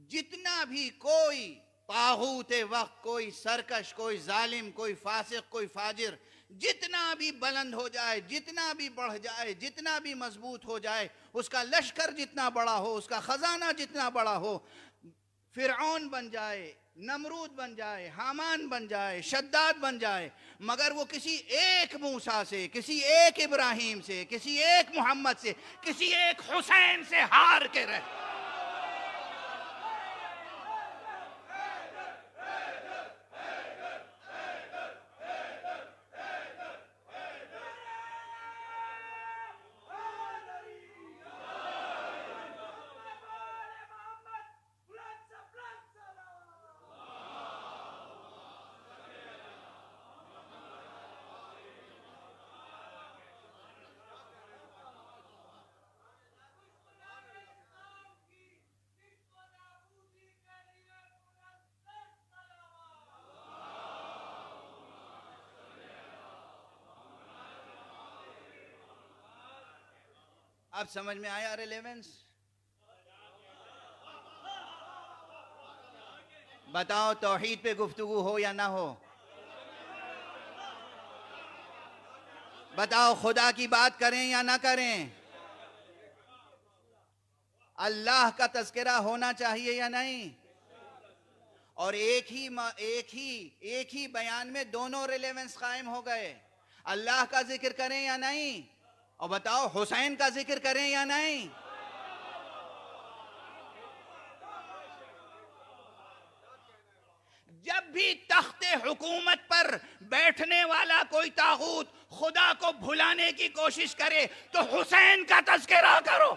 جتنا بھی کوئی طاغوت وقت، کوئی سرکش، کوئی ظالم، کوئی فاسق، کوئی فاجر، جتنا بھی بلند ہو جائے، جتنا بھی بڑھ جائے، جتنا بھی مضبوط ہو جائے، اس کا لشکر جتنا بڑا ہو، اس کا خزانہ جتنا بڑا ہو، فرعون بن جائے، نمرود بن جائے، حامان بن جائے، شداد بن جائے، مگر وہ کسی ایک موسیٰ سے، کسی ایک ابراہیم سے، کسی ایک محمد سے، کسی ایک حسین سے ہار کے رہے۔ اب سمجھ میں آیا ریلیونس؟ بتاؤ توحید پہ گفتگو ہو یا نہ ہو؟ بتاؤ خدا کی بات کریں یا نہ کریں؟ اللہ کا تذکرہ ہونا چاہیے یا نہیں؟ اور ایک ہی بیان میں دونوں ریلیونس قائم ہو گئے۔ اللہ کا ذکر کریں یا نہیں؟ اور بتاؤ حسین کا ذکر کریں یا نہیں؟ جب بھی تخت حکومت پر بیٹھنے والا کوئی طاغوت خدا کو بھلانے کی کوشش کرے تو حسین کا تذکرہ کرو۔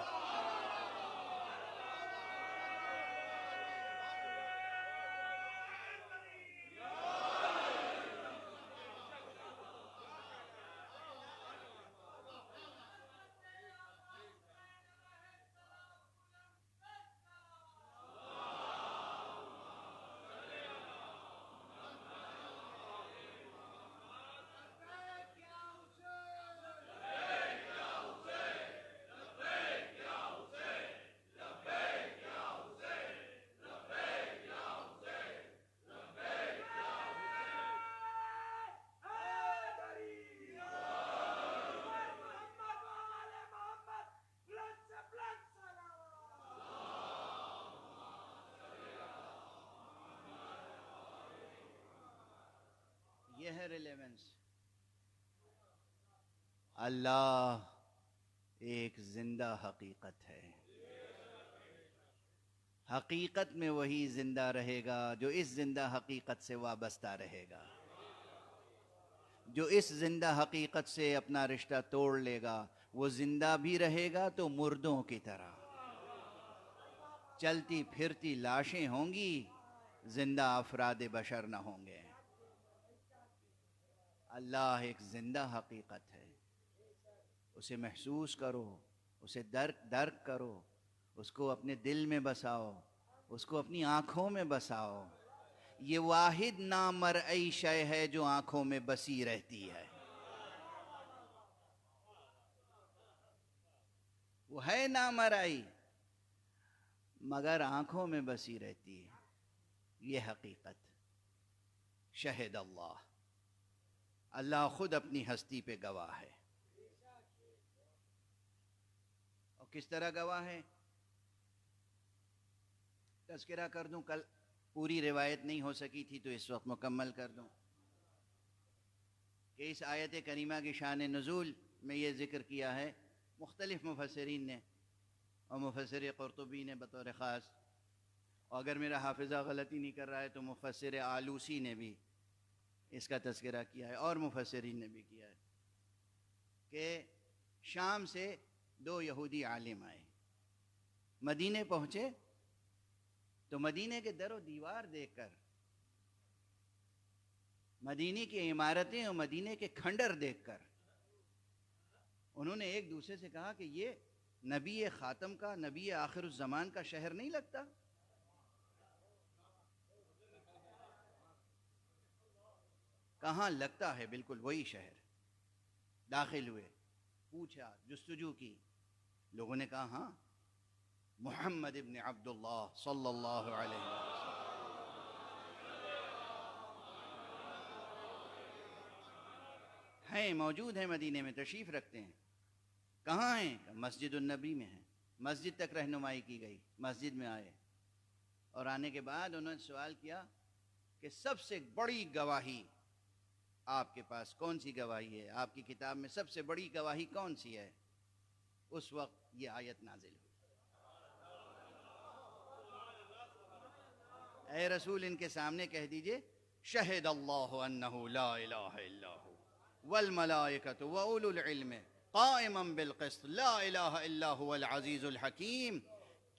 یہ ہے ریلیونس۔ اللہ ایک زندہ حقیقت ہے، حقیقت میں وہی زندہ رہے گا جو اس زندہ حقیقت سے وابستہ رہے گا۔ جو اس زندہ حقیقت سے اپنا رشتہ توڑ لے گا وہ زندہ بھی رہے گا تو مردوں کی طرح چلتی پھرتی لاشیں ہوں گی، زندہ افراد بشر نہ ہوں گے۔ اللہ ایک زندہ حقیقت ہے، اسے محسوس کرو، اسے درک کرو، اس کو اپنے دل میں بساؤ، اس کو اپنی آنکھوں میں بساؤ۔ یہ واحد نامرئی شے ہے جو آنکھوں میں بسی رہتی ہے۔ وہ ہے نامرئی مگر آنکھوں میں بسی رہتی ہے۔ یہ حقیقت شہد اللہ، اللہ خود اپنی ہستی پہ گواہ ہے۔ کس طرح گواہ ہے؟ تذکرہ کر دوں، کل پوری روایت نہیں ہو سکی تھی تو اس وقت مکمل کر دوں کہ اس آیت کریمہ کی شان نزول میں یہ ذکر کیا ہے مختلف مفسرین نے، اور مفسر قرطبی نے بطور خاص، اور اگر میرا حافظہ غلطی نہیں کر رہا ہے تو مفسر آلوسی نے بھی اس کا تذکرہ کیا ہے، اور مفسرین نے بھی کیا ہے کہ شام سے 2 یہودی عالم آئے، مدینے پہنچے تو مدینے کے در و دیوار دیکھ کر، مدینے کی عمارتیں اور مدینے کے کھنڈر دیکھ کر انہوں نے ایک دوسرے سے کہا کہ یہ نبی خاتم کا، نبی آخر الزمان کا شہر نہیں لگتا؟ کہاں لگتا ہے، بالکل وہی شہر۔ داخل ہوئے، پوچھا، جستجو کی، لوگوں نے کہا ہاں محمد ابن عبداللہ صلی اللہ علیہ وسلم ہیں، موجود ہیں، مدینے میں تشریف رکھتے ہیں۔ کہاں ہیں؟ مسجد النبی میں ہیں۔ مسجد تک رہنمائی کی گئی، مسجد میں آئے، اور آنے کے بعد انہوں نے سوال کیا کہ سب سے بڑی گواہی آپ کے پاس کون سی گواہی ہے؟ آپ کی کتاب میں سب سے بڑی گواہی کون سی ہے؟ اس وقت یہ آیت نازل ہوئی، اے رسول ان کے سامنے کہہ دیجئے شہد اللہ انہ لا الہ الا ہو والملائکۃ واولو العلم قائما بالقسط لا الہ الا هو العزیز الحکیم۔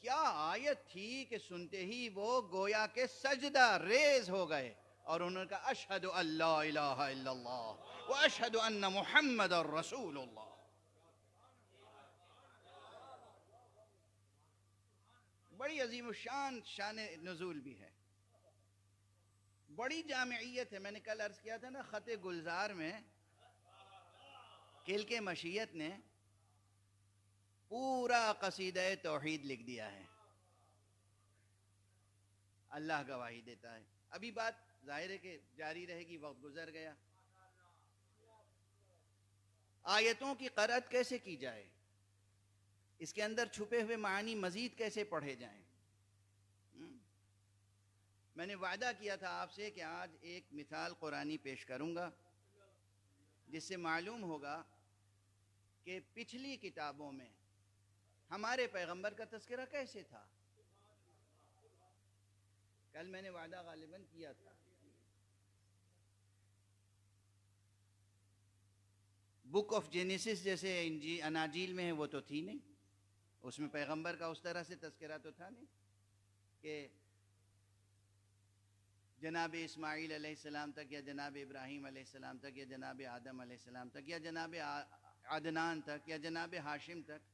کیا آیت تھی کہ سنتے ہی وہ گویا کہ سجدہ ریز ہو گئے، اور انہوں نے کہا اشہد ان لا الہ الا اللہ واشہد ان محمد رسول اللہ۔ بڑی عظیم الشان شان نزول بھی ہے، بڑی جامعیت ہے۔ میں نے کل عرض کیا تھا نا، خط گلزار میں کلک مشیت نے پورا قصیدہ توحید لکھ دیا ہے۔ اللہ گواہی دیتا ہے۔ ابھی بات ظاہر ہے کہ جاری رہے گی، وقت گزر گیا۔ آیتوں کی قرأت کیسے کی جائے، اس کے اندر چھپے ہوئے معانی مزید کیسے پڑھے جائیں؟ میں نے وعدہ کیا تھا آپ سے کہ آج ایک مثال قرآنی پیش کروں گا جس سے معلوم ہوگا کہ پچھلی کتابوں میں ہمارے پیغمبر کا تذکرہ کیسے تھا۔ کل میں نے وعدہ غالباً کیا تھا، بک آف جینیسس جیسے اناجیل میں ہے وہ تو تھی نہیں، اس میں پیغمبر کا اس طرح سے تذکرہ تو تھا نہیں کہ جناب اسماعیل علیہ السلام تک، یا جناب ابراہیم علیہ السلام تک، یا جناب آدم علیہ السلام تک، یا جناب عدنان تک، یا جناب ہاشم تک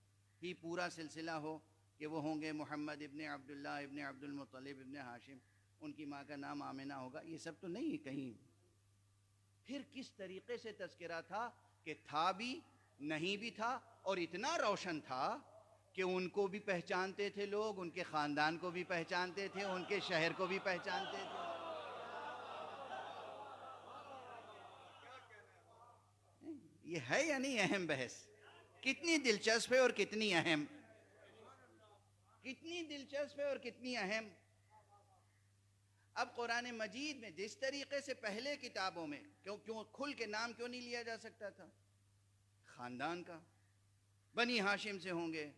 ہی پورا سلسلہ ہو کہ وہ ہوں گے محمد ابن عبداللہ ابن عبد المطلب ابن ہاشم، ان کی ماں کا نام آمنہ ہوگا، یہ سب تو نہیں ہے کہیں۔ پھر کس طریقے سے تذکرہ تھا کہ تھا بھی، نہیں بھی تھا، اور اتنا روشن تھا کہ ان کو بھی پہچانتے تھے لوگ، ان کے خاندان کو بھی پہچانتے تھے، ان کے شہر کو بھی پہچانتے تھے۔ یہ ہے یا نہیں اہم بحث؟ کتنی دلچسپ ہے اور کتنی اہم، کتنی دلچسپ ہے اور کتنی اہم۔ اب قرآن مجید میں جس طریقے سے پہلے کتابوں میں کیوں کھل کے نام کیوں نہیں لیا جا سکتا تھا؟ خاندان کا، بنی ہاشم سے ہوں گے،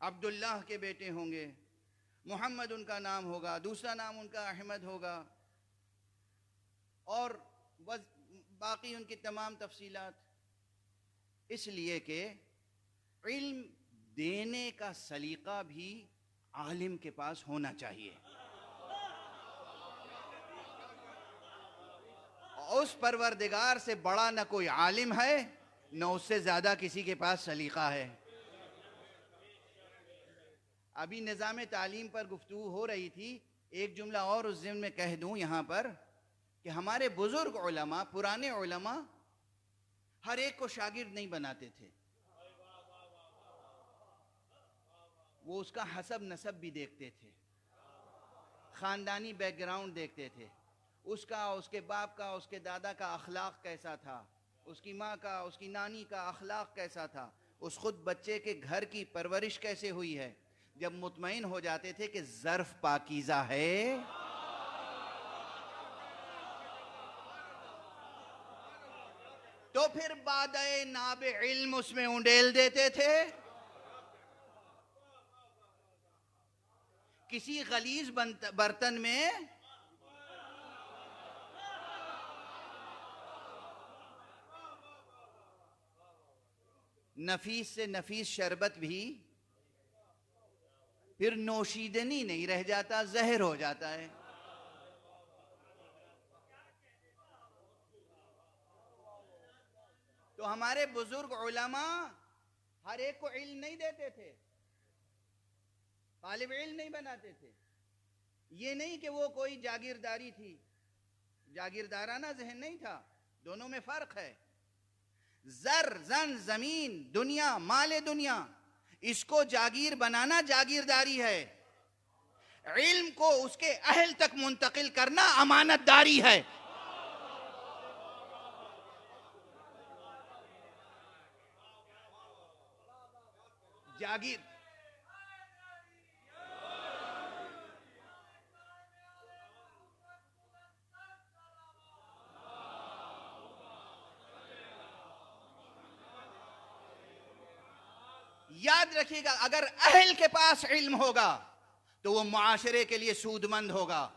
عبداللہ کے بیٹے ہوں گے، محمد ان کا نام ہوگا، دوسرا نام ان کا احمد ہوگا، اور باقی ان کی تمام تفصیلات۔ اس لیے کہ علم دینے کا سلیقہ بھی عالم کے پاس ہونا چاہیے۔ اس پروردگار سے بڑا نہ کوئی عالم ہے، نہ اس سے زیادہ کسی کے پاس سلیقہ ہے۔ ابھی نظام تعلیم پر گفتگو ہو رہی تھی، ایک جملہ اور اس ضمن میں کہہ دوں یہاں پر کہ ہمارے بزرگ علماء، پرانے علماء، ہر ایک کو شاگرد نہیں بناتے تھے، وہ اس کا حسب نسب بھی دیکھتے تھے، خاندانی بیک گراؤنڈ دیکھتے تھے، اس کا، اس کے باپ کا، اس کے دادا کا اخلاق کیسا تھا، اس کی ماں کا، اس کی نانی کا اخلاق کیسا تھا، اس خود بچے کے گھر کی پرورش کیسے ہوئی ہے؟ جب مطمئن ہو جاتے تھے کہ ظرف پاکیزہ ہے، تو پھر بادئ ناب علم اس میں انڈیل دیتے تھے. کسی غلیظ برتن میں نفیس سے نفیس شربت بھی پھر نوشیدنی نہیں رہ جاتا، زہر ہو جاتا ہے. تو ہمارے بزرگ علماء ہر ایک کو علم نہیں دیتے تھے، طالب علم نہیں بناتے تھے. یہ نہیں کہ وہ کوئی جاگیرداری تھی، جاگیردارانہ ذہن نہیں تھا. دونوں میں فرق ہے. زن زمین دنیا مال دنیا، اس کو جاگیر بنانا جاگیرداری ہے. علم کو اس کے اہل تک منتقل کرنا امانت داری ہے. جاگیر یاد رکھیے گا، اگر اہل کے پاس علم ہوگا تو وہ معاشرے کے لیے سود مند ہوگا،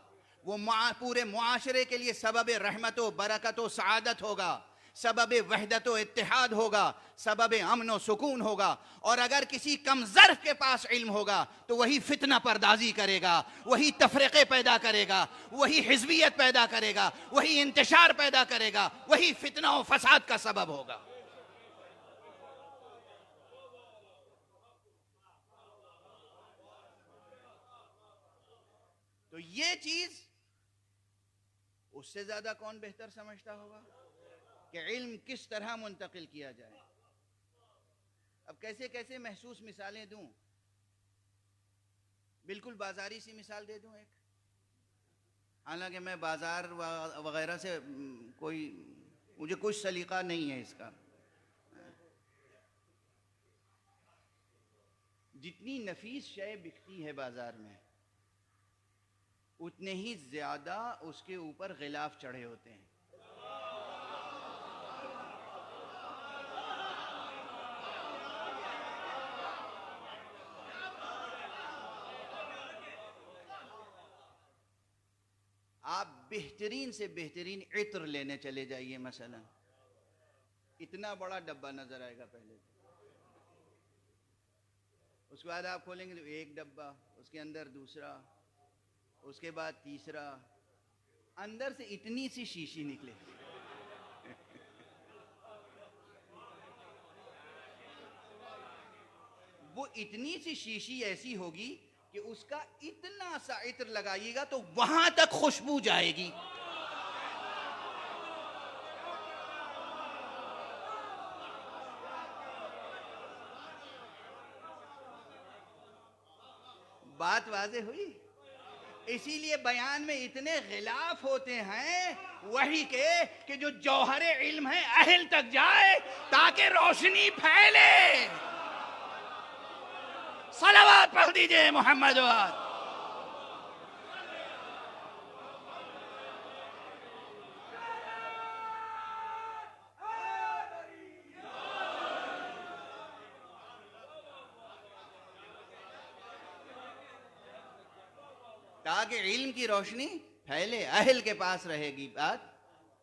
وہ پورے معاشرے کے لیے سبب رحمت و برکت و سعادت ہوگا، سبب وحدت و اتحاد ہوگا، سبب امن و سکون ہوگا. اور اگر کسی کم ظرف کے پاس علم ہوگا تو وہی فتنہ پردازی کرے گا، وہی تفرقے پیدا کرے گا، وہی حزبیت پیدا کرے گا، وہی انتشار پیدا کرے گا، وہی فتنہ و فساد کا سبب ہوگا. تو یہ چیز اس سے زیادہ کون بہتر سمجھتا ہوگا کہ علم کس طرح منتقل کیا جائے. اب کیسے کیسے محسوس مثالیں دوں، بالکل بازاری سی مثال دے دوں ایک. حالانکہ میں بازار وغیرہ سے مجھے کچھ سلیقہ نہیں ہے اس کا. جتنی نفیس شے بکتی ہے بازار میں، اتنے ہی زیادہ اس کے اوپر غلاف چڑھے ہوتے ہیں. آپ بہترین سے بہترین عطر لینے چلے جائیے، مثلا اتنا بڑا ڈبہ نظر آئے گا پہلے، اس کے بعد آپ کھولیں گے تو ایک ڈبہ، اس کے اندر دوسرا، اس کے بعد تیسرا، اندر سے اتنی سی شیشی نکلے. وہ اتنی سی شیشی ایسی ہوگی کہ اس کا اتنا سا عطر لگائیے گا تو وہاں تک خوشبو جائے گی. بات واضح ہوئی؟ اسی لیے بیان میں اتنے غلاف ہوتے ہیں وہی کے کہ جو جوہر علم ہے اہل تک جائے تاکہ روشنی پھیلے. صلوات پڑھ دیجئے محمد واد. تاکہ علم کی روشنی پھیلے. اہل کے پاس رہے گی بات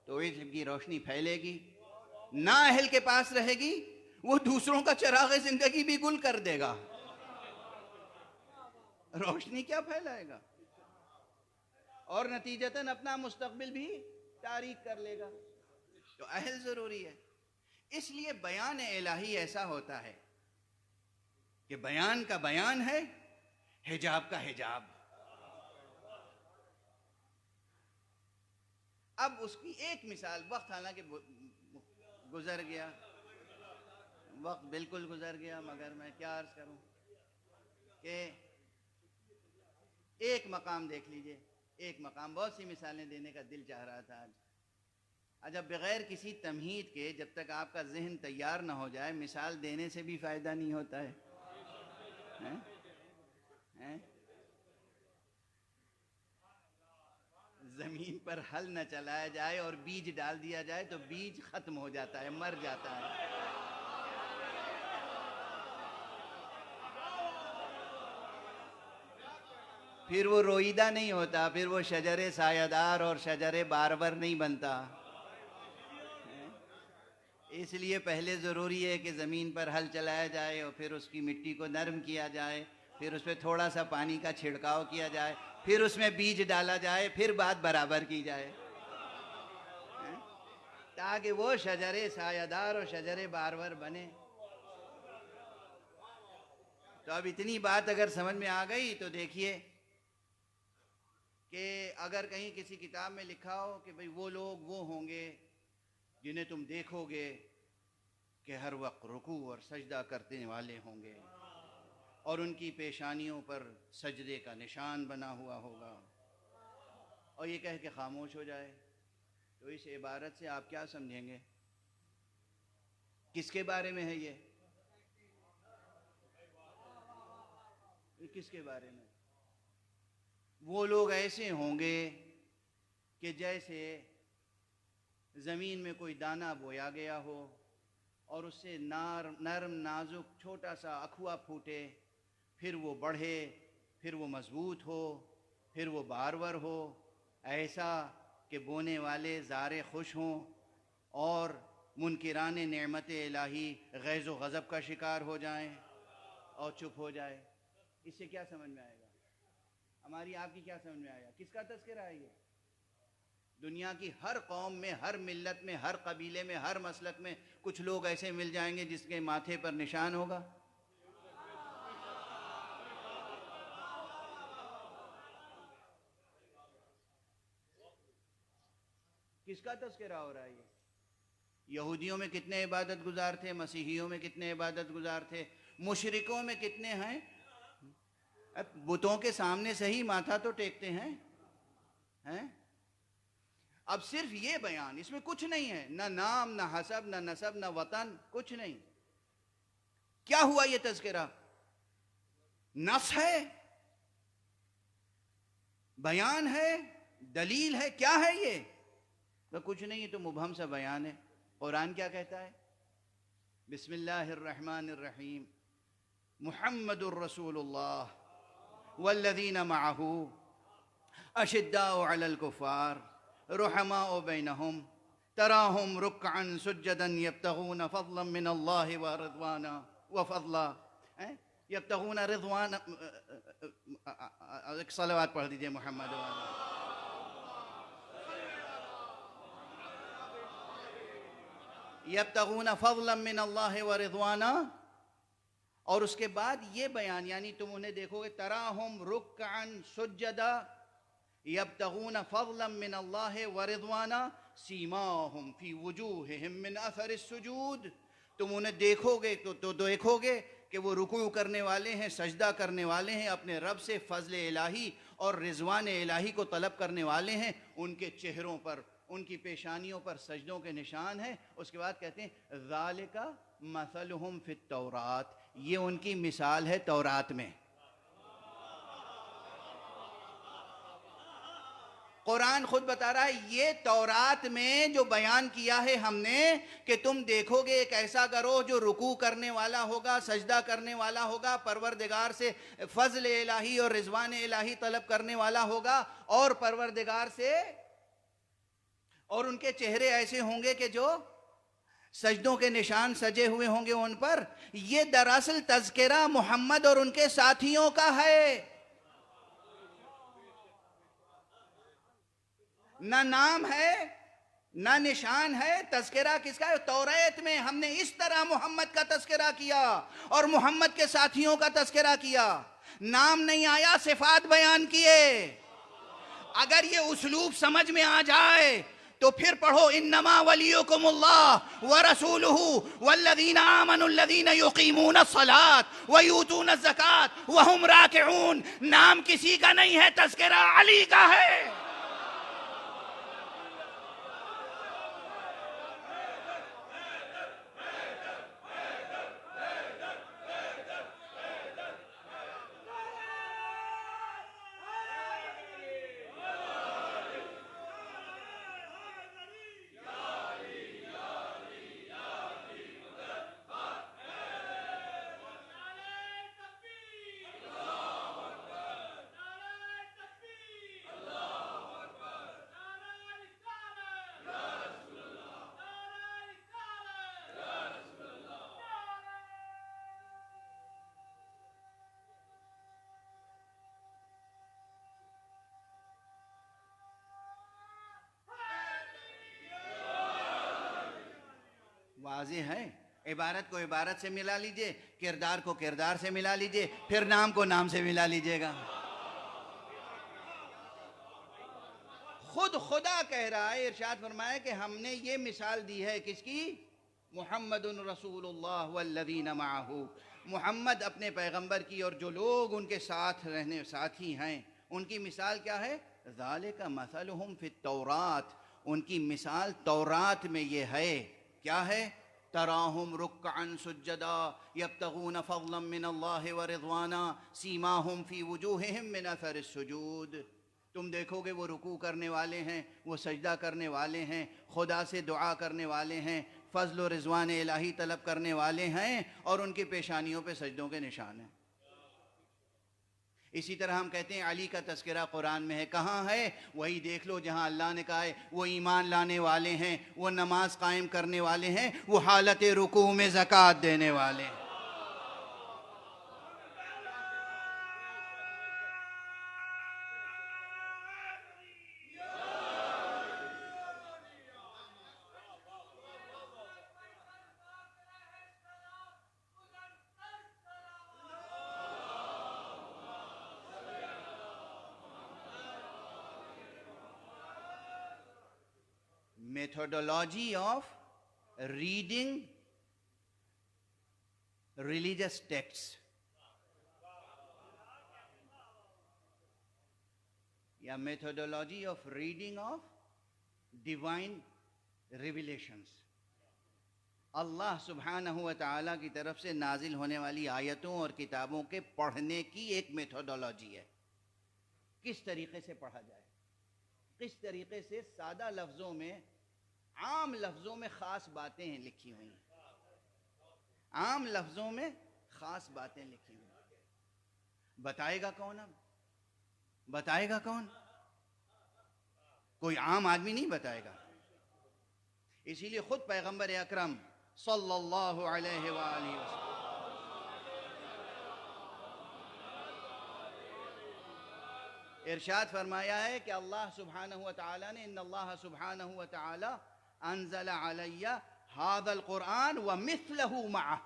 تو علم کی روشنی پھیلے گی، نہ اہل کے پاس رہے گی وہ دوسروں کا چراغ زندگی بھی گل کر دے گا، روشنی کیا پھیلائے گا، اور نتیجتاً اپنا مستقبل بھی تاریک کر لے گا. تو اہل ضروری ہے. اس لیے بیان الہی ایسا ہوتا ہے کہ بیان کا بیان ہے، حجاب کا حجاب. اب اس کی ایک مثال، وقت حالانکہ گزر گیا، وقت بالکل گزر گیا، مگر میں کیا عرض کروں کہ ایک مقام دیکھ لیجئے، ایک مقام. بہت سی مثالیں دینے کا دل چاہ رہا تھا آج. اچھا بغیر کسی تمہید کے جب تک آپ کا ذہن تیار نہ ہو جائے مثال دینے سے بھی فائدہ نہیں ہوتا ہے. ہیں؟ زمین پر ہل نہ چلایا جائے اور بیج ڈال دیا جائے تو بیج ختم ہو جاتا ہے, مر جاتا ہے. پھر وہ روئیدہ نہیں ہوتا, پھر وہ شجر سایہ دار اور شجر بارور نہیں بنتا. اس لیے پہلے ضروری ہے کہ زمین پر ہل چلایا جائے اور پھر اس کی مٹی کو نرم کیا جائے, پھر اس پہ تھوڑا سا پانی کا چھڑکاؤ کیا جائے, پھر اس میں بیج ڈالا جائے, پھر بات برابر کی جائے, تاکہ وہ شجر سایہ دار اور شجر بارور بنے. تو اب اتنی بات اگر سمجھ میں آ گئی تو دیکھیے کہ اگر کہیں کسی کتاب میں لکھا ہو کہ بھئی وہ لوگ وہ ہوں گے جنہیں تم دیکھو گے کہ ہر وقت رکوع اور سجدہ کرنے والے ہوں گے اور ان کی پیشانیوں پر سجدے کا نشان بنا ہوا ہوگا, اور یہ کہہ کے خاموش ہو جائے, تو اس عبارت سے آپ کیا سمجھیں گے؟ کس کے بارے میں ہے یہ کس کے بارے میں؟ وہ لوگ ایسے ہوں گے کہ جیسے زمین میں کوئی دانہ بویا گیا ہو اور اس سے نرم نازک چھوٹا سا اکھوا پھوٹے, پھر وہ بڑھے, پھر وہ مضبوط ہو, پھر وہ بارور ہو, ایسا کہ بونے والے زارے خوش ہوں اور منکران نعمت الہی غیظ و غضب کا شکار ہو جائیں اور چپ ہو جائے. اس سے کیا سمجھ میں آئے گا؟ ہماری آپ کی کیا سمجھ میں آئے گا؟ کس کا تذکرہ ہے یہ؟ دنیا کی ہر قوم میں, ہر ملت میں, ہر قبیلے میں, ہر مسلک میں کچھ لوگ ایسے مل جائیں گے جس کے ماتھے پر نشان ہوگا. کس کا تذکرہ ہو رہا ہے یہ؟ یہودیوں میں کتنے عبادت گزار تھے, مسیحیوں میں کتنے عبادت گزار تھے, مشرکوں میں کتنے ہیں؟ بتوں کے سامنے سے ہی ماتھا تو ٹیکتے ہیں. اب صرف یہ بیان, اس میں کچھ نہیں ہے, نہ نام, نہ حسب, نہ نسب, نہ وطن, کچھ نہیں. کیا ہوا یہ تذکرہ؟ نص ہے, بیان ہے, دلیل ہے, کیا ہے یہ؟ تو کچھ نہیں ہے, تو مبہم سا بیان ہے. قرآن کیا کہتا ہے؟ بسم اللہ الرحمن الرحیم, محمد الرسول اللہ والذین معہ اشداء علی الکفار رحماء بینہم تراہم رکعا سجدا یبتغون فضلا من اللہ ورضوانا وفضلا. یبتغون رضوانا, ایک صلوات پڑھ دیجئے محمد والا. یبتغون فضلا من اللہ ورضوانا, اور اس کے بعد یہ بیان, یعنی تم انہیں دیکھو گے تراہم رکعا سجدا یبتغون فضلا من اللہ ورضوانا سیماہم فی وجوہہم من اثر السجود. تم انہیں دیکھو گے تو دیکھو گے کہ وہ رکوع کرنے والے ہیں, سجدہ کرنے والے ہیں, اپنے رب سے فضل الہی اور رضوان الہی کو طلب کرنے والے ہیں. ان کے چہروں پر, ان کی پیشانیوں پر سجدوں کے نشان ہیں. اس کے بعد کہتے ہیں ذالک مثلہم فی التورات, یہ ان کی مثال ہے تورات میں. قرآن خود بتا رہا ہے یہ تورات میں جو بیان کیا ہے ہم نے کہ تم دیکھو گے ایک ایسا گروہ جو رکوع کرنے والا ہوگا, سجدہ کرنے والا ہوگا, پروردگار سے فضل الہی اور رضوان الہی طلب کرنے والا ہوگا, اور پروردگار سے, اور ان کے چہرے ایسے ہوں گے کہ جو سجدوں کے نشان سجے ہوئے ہوں گے ان پر. یہ دراصل تذکرہ محمد اور ان کے ساتھیوں کا ہے. نہ نام ہے, نہ نشان ہے. تذکرہ کس کا ہے؟ توریت میں ہم نے اس طرح محمد کا تذکرہ کیا اور محمد کے ساتھیوں کا تذکرہ کیا. نام نہیں آیا, صفات بیان کیے. اگر یہ اسلوب سمجھ میں آ جائے تو پھر پڑھو انما ولیکم اللہ ورسولہ والذین آمنوا الذین یقیمون الصلاۃ ویؤتون الزکاۃ وہم راکعون. نام کسی کا نہیں ہے, تذکرہ علی کا ہے. واضح ہے. عبارت کو عبارت سے ملا لیجئے، کردار کو کردار سے ملا لیجئے، پھر نام کو نام سے ملا لیجئے گا. خود خدا کہہ رہا ہے، ارشاد فرمایا کہ ہم نے یہ مثال دی ہے کس کی؟ محمد رسول اللہ والذین معہ، محمد اپنے پیغمبر کی اور جو لوگ ان کے ساتھ رہنے ساتھی ہیں ان کی مثال کیا ہے؟ ذالک مثلہم فی التورات، ان کی مثال تورات میں یہ ہے. کیا ہے؟ تراہم رکعا سجدا یبتغون فضلا من اللہ ورضوانا سیماہم فی وجوہہم من اثر السجود. تم دیکھو گے وہ رکوع کرنے والے ہیں، وہ سجدہ کرنے والے ہیں، خدا سے دعا کرنے والے ہیں، فضل و رضوان الہی طلب کرنے والے ہیں، اور ان کی پیشانیوں پہ سجدوں کے نشان ہیں. اسی طرح ہم کہتے ہیں علی کا تذکرہ قرآن میں ہے. کہاں ہے؟ وہی دیکھ لو جہاں اللہ نے کہا ہے وہ ایمان لانے والے ہیں، وہ نماز قائم کرنے والے ہیں، وہ حالت رکوع میں زکوٰۃ دینے والے ہیں. Methodology of reading religious texts یا methodology of reading of divine revelations. اللہ سبحانہ و تعالیٰ کی طرف سے نازل ہونے والی آیتوں اور کتابوں کے پڑھنے کی ایک میتھوڈولوجی ہے. کس طریقے سے پڑھا جائے، کس طریقے سے سادہ لفظوں میں، عام لفظوں میں خاص باتیں ہیں لکھی ہوئی ہیں، عام لفظوں میں خاص باتیں لکھی ہوئی ہیں. بتائے گا کون؟ اب بتائے گا کون؟ کوئی عام آدمی نہیں بتائے گا. اسی لیے خود پیغمبر اکرم صلی اللہ علیہ وآلہ وسلم ارشاد فرمایا ہے کہ اللہ سبحانہ و تعالیٰ نے ان اللہ سبحانہ و تعالیٰ انزل علی ھذا القرآن ومثلہ معہ.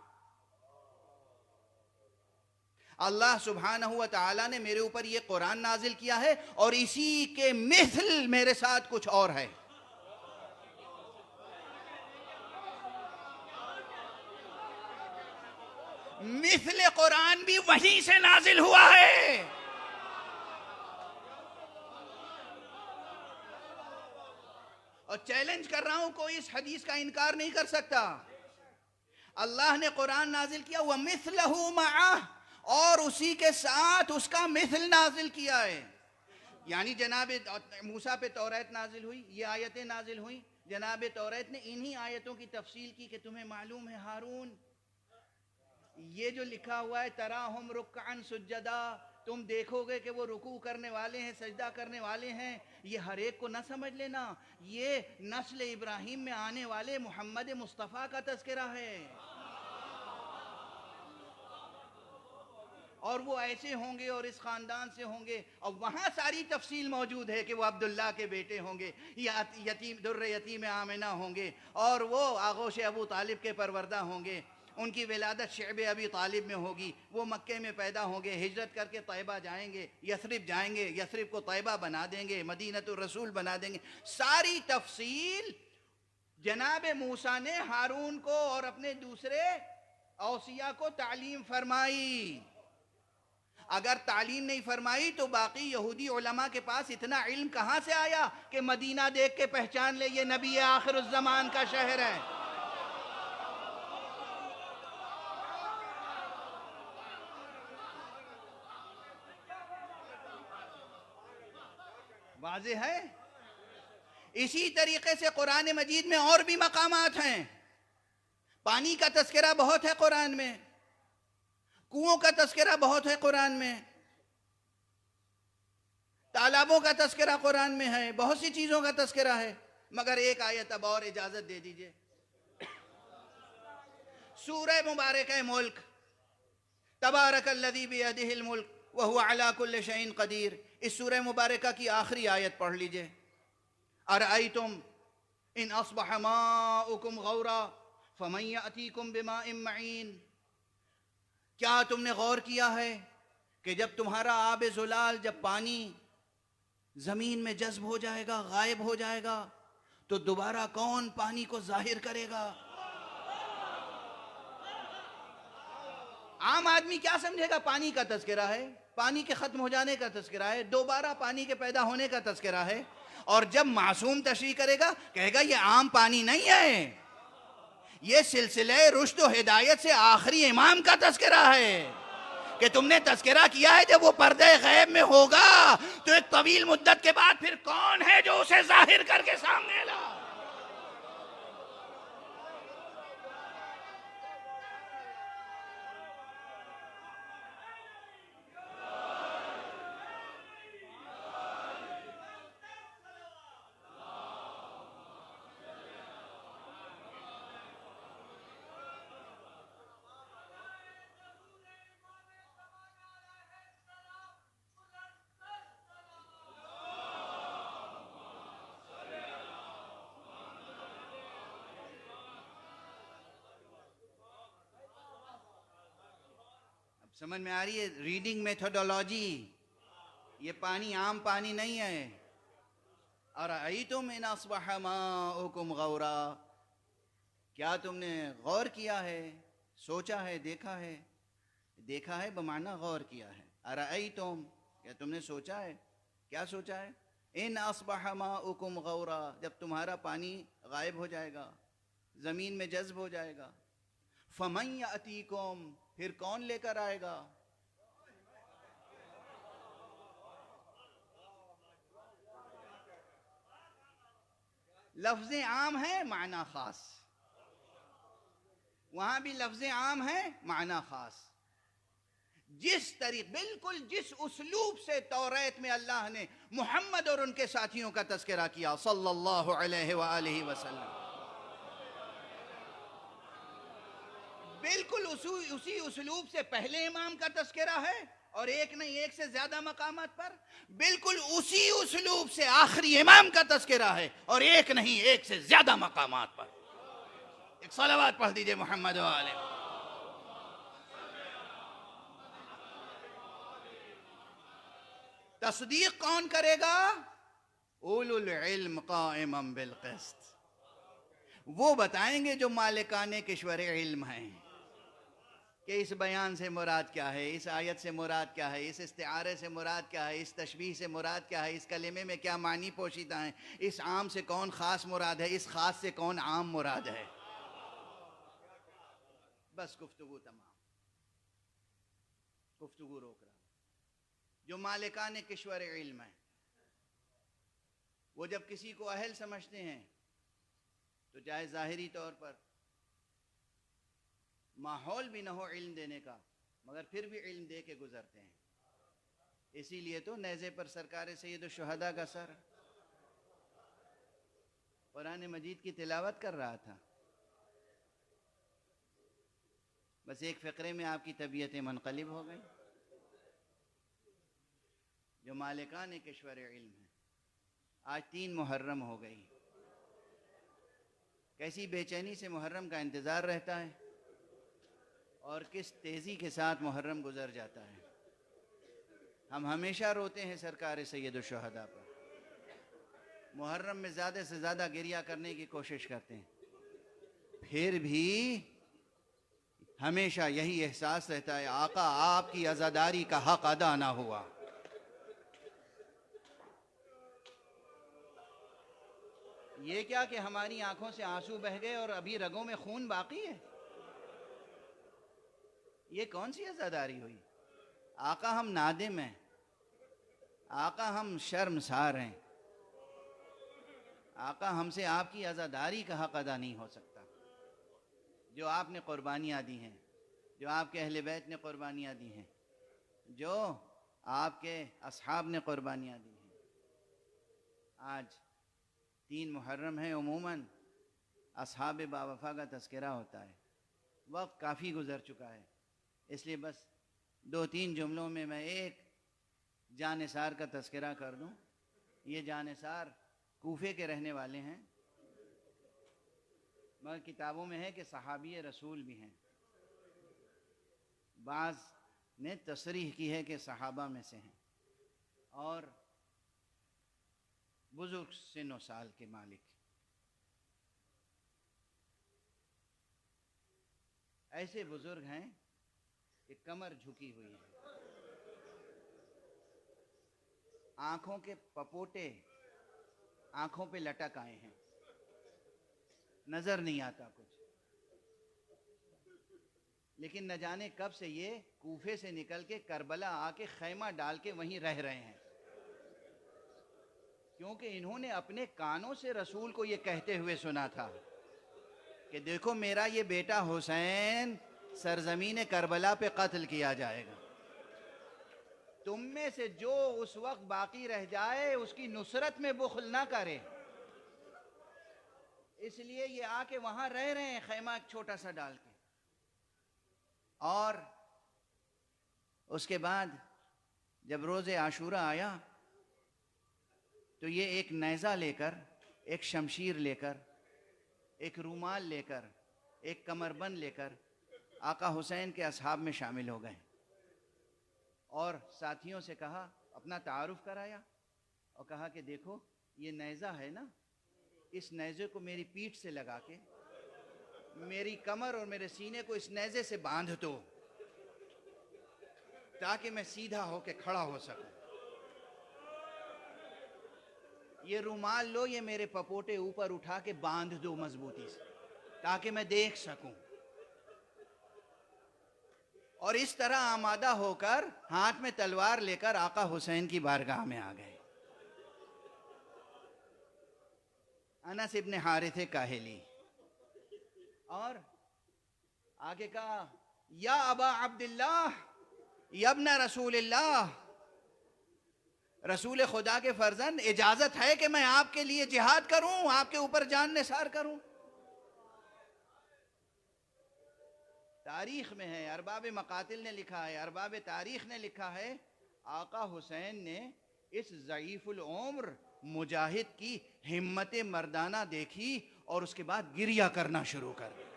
اللہ سبحانہ و تعالیٰ نے میرے اوپر یہ قرآن نازل کیا ہے اور اسی کے مثل میرے ساتھ کچھ اور ہے. مثل قرآن بھی وہیں سے نازل ہوا ہے. اور چیلنج کر رہا ہوں، کوئی اس حدیث کا انکار نہیں کر سکتا. اللہ نے قرآن نازل کیا وَمِثْلَهُ مَعَهُ، اور اسی کے ساتھ اس کا مثل نازل کیا ہے. یعنی جناب موسیٰ پہ توریت نازل ہوئی، یہ آیتیں نازل ہوئیں. جناب توریت نے انہی آیتوں کی تفصیل کی کہ تمہیں معلوم ہے ہارون، یہ جو لکھا ہوا ہے تراہم رکعن سجدا، تم دیکھو گے کہ وہ رکوع کرنے والے ہیں، سجدہ کرنے والے ہیں. یہ ہر ایک کو نہ سمجھ لینا، یہ نسل ابراہیم میں آنے والے محمد مصطفیٰ کا تذکرہ ہے. اور وہ ایسے ہوں گے اور اس خاندان سے ہوں گے، اور وہاں ساری تفصیل موجود ہے کہ وہ عبداللہ کے بیٹے ہوں گے، یا در یتیم آمنہ ہوں گے، اور وہ آغوش ابو طالب کے پروردہ ہوں گے. ان کی ولادت شعب ابی طالب میں ہوگی، وہ مکے میں پیدا ہوں گے، ہجرت کر کے طیبہ جائیں گے، یثرب جائیں گے، یثرب کو طیبہ بنا دیں گے، مدینۃ الرسول بنا دیں گے. ساری تفصیل جناب موسیٰ نے ہارون کو اور اپنے دوسرے اوصیاء کو تعلیم فرمائی. اگر تعلیم نہیں فرمائی تو باقی یہودی علماء کے پاس اتنا علم کہاں سے آیا کہ مدینہ دیکھ کے پہچان لے یہ نبی آخر الزمان کا شہر ہے. واضح ہے؟ اسی طریقے سے قرآن مجید میں اور بھی مقامات ہیں. پانی کا تذکرہ بہت ہے قرآن میں، کنووں کا تذکرہ بہت ہے قرآن میں، تالابوں کا تذکرہ قرآن میں ہے، بہت سی چیزوں کا تذکرہ ہے. مگر ایک آیت اب اور اجازت دے دیجئے. سورہ مبارکہ ملک، تبارک الذی بیدہ الملک وہو علی کل شیء قدیر، اس سورہ مبارکہ کی آخری آیت پڑھ لیجئے. ارأیتم ان اصبح ماؤکم غورا فَمَن يَأْتِيكُم بِمَاءٍ مَّعِينٍ، کیا تم نے غور کیا ہے کہ جب تمہارا آب زلال، جب پانی زمین میں جذب ہو جائے گا، غائب ہو جائے گا، تو دوبارہ کون پانی کو ظاہر کرے گا؟ عام آدمی کیا سمجھے گا؟ پانی کا تذکرہ ہے، پانی کے ختم ہو جانے کا تذکرہ ہے، دوبارہ پانی کے پیدا ہونے کا تذکرہ ہے. اور جب معصوم تشریح کرے گا، کہے گا یہ عام پانی نہیں ہے، یہ سلسلہ رشد و ہدایت سے آخری امام کا تذکرہ ہے. کہ تم نے تذکرہ کیا ہے جب وہ پردہ غیب میں ہوگا تو ایک طویل مدت کے بعد پھر کون ہے جو اسے ظاہر کر کے سامنے لا؟ سمجھ میں آ رہی ہے؟ ریڈنگ میتھڈولوجی، یہ پانی عام پانی نہیں ہے. اَرَأَيْتُمْ إِنْ أَصْبَحَ مَاؤُكُمْ غَوْرًا، کیا تم نے غور کیا ہے، سوچا ہے، دیکھا ہے؟ دیکھا ہے بمعنی غور کیا ہے. اَرَأَيْتُمْ، کیا تم نے سوچا ہے؟ کیا سوچا ہے؟ إِنْ أَصْبَحَ مَاؤُكُمْ غَوْرًا، جب تمہارا پانی غائب ہو جائے گا، زمین میں جذب ہو جائے گا. فَمَن يَأْتِيكُمْ، پھر کون لے کر آئے گا؟ لفظ عام ہے، معنی خاص. وہاں بھی لفظ عام ہے، معنی خاص. جس بالکل جس اسلوب سے توریت میں اللہ نے محمد اور ان کے ساتھیوں کا تذکرہ کیا صلی اللہ علیہ وآلہ وسلم، بالکل اسی اسلوب سے پہلے امام کا تذکرہ ہے، اور ایک نہیں ایک سے زیادہ مقامات پر. بالکل اسی اسلوب سے آخری امام کا تذکرہ ہے، اور ایک نہیں ایک سے زیادہ مقامات پر. ایک صلوات پڑھ دیجئے محمد و آلہ. تصدیق کون کرے گا؟ اولو العلم قائما بالقسط، وہ بتائیں گے جو مالکان کشور علم ہیں کہ اس بیان سے مراد کیا ہے، اس آیت سے مراد کیا ہے، اس استعارے سے مراد کیا ہے، اس تشبیہ سے مراد کیا ہے، اس کلمے میں کیا معنی پوشیدہ ہیں، اس عام سے کون خاص مراد ہے، اس خاص سے کون عام مراد ہے. بس گفتگو تمام، گفتگو روک رہا. جو مالکان کشور علم ہیں وہ جب کسی کو اہل سمجھتے ہیں تو چاہے ظاہری طور پر ماحول بھی نہ ہو علم دینے کا، مگر پھر بھی علم دے کے گزرتے ہیں. اسی لیے تو نیزے پر سرکار سید الشہداء کا سر قرآن مجید کی تلاوت کر رہا تھا. بس ایک فقرے میں آپ کی طبیعتیں منقلب ہو گئی. جو مالکان کشور علم ہیں، آج 3 محرم ہو گئی. کیسی بے چینی سے محرم کا انتظار رہتا ہے اور کس تیزی کے ساتھ محرم گزر جاتا ہے. ہم ہمیشہ روتے ہیں سرکار سید الشہداء پر، محرم میں زیادہ سے زیادہ گریہ کرنے کی کوشش کرتے ہیں، پھر بھی ہمیشہ یہی احساس رہتا ہے آقا آپ کی عزاداری کا حق ادا نہ ہوا. یہ کیا کہ ہماری آنکھوں سے آنسو بہہ گئے اور ابھی رگوں میں خون باقی ہے؟ یہ کون سی عزاداری ہوئی؟ آقا ہم نادم ہیں، آقا ہم شرمسار ہیں، آقا ہم سے آپ کی عزاداری کا حق ادا نہیں ہو سکتا. جو آپ نے قربانیاں دی ہیں، جو آپ کے اہل بیت نے قربانیاں دی ہیں، جو آپ کے اصحاب نے قربانیاں دی ہیں. آج 3 محرم ہے، عموماً اصحاب باوفا کا تذکرہ ہوتا ہے. وقت کافی گزر چکا ہے، اس لیے بس 2-3 جملوں میں ایک جانثار کا تذکرہ کر دوں. یہ جانثار کوفے کے رہنے والے ہیں. مگر کتابوں میں ہے کہ صحابی رسول بھی ہیں، بعض نے تصریح کی ہے کہ صحابہ میں سے ہیں، اور بزرگ سن و سال کے مالک، ایسے بزرگ ہیں کہ کمر جھکی ہوئی ہے، آنکھوں کے پپوٹے آنکھوں پہ لٹک آئے ہیں، نظر نہیں آتا کچھ، لیکن نہ جانے کب سے یہ کوفے سے نکل کے کربلا آ کے خیمہ ڈال کے وہیں رہ رہے ہیں، کیونکہ انہوں نے اپنے کانوں سے رسول کو یہ کہتے ہوئے سنا تھا کہ دیکھو میرا یہ بیٹا حسین سرزمین کربلا پہ قتل کیا جائے گا، تم میں سے جو اس وقت باقی رہ جائے اس کی نصرت میں بخل نہ کرے، اس لیے یہ آ کے وہاں رہ رہے ہیں خیمہ ایک چھوٹا سا ڈال کے۔ اور اس کے بعد جب روز عاشورہ آیا تو یہ ایک نیزہ لے کر، ایک شمشیر لے کر، ایک رومال لے کر، ایک کمربند لے کر آقا حسین کے اصحاب میں شامل ہو گئے، اور ساتھیوں سے کہا، اپنا تعارف کرایا اور کہا کہ دیکھو یہ نیزہ ہے نا، اس نیزے کو میری پیٹھ سے لگا کے میری کمر اور میرے سینے کو اس نیزے سے باندھ دو تاکہ میں سیدھا ہو کے کھڑا ہو سکوں، یہ رومال لو، یہ میرے پپوٹے اوپر اٹھا کے باندھ دو مضبوطی سے تاکہ میں دیکھ سکوں، اور اس طرح آمادہ ہو کر ہاتھ میں تلوار لے کر آقا حسین کی بارگاہ میں آ گئے۔ انس ابن حارث کاہلی، اور آگے کہا، یا ابا عبداللہ، یا ابن رسول اللہ، رسول خدا کے فرزند، اجازت ہے کہ میں آپ کے لیے جہاد کروں، آپ کے اوپر جان نثار کروں؟ تاریخ میں ہے، ارباب مقاتل نے لکھا ہے، ارباب تاریخ نے لکھا ہے، آقا حسین نے اس ضعیف العمر مجاہد کی ہمت مردانہ دیکھی اور اس کے بعد گریہ کرنا شروع کر دیا۔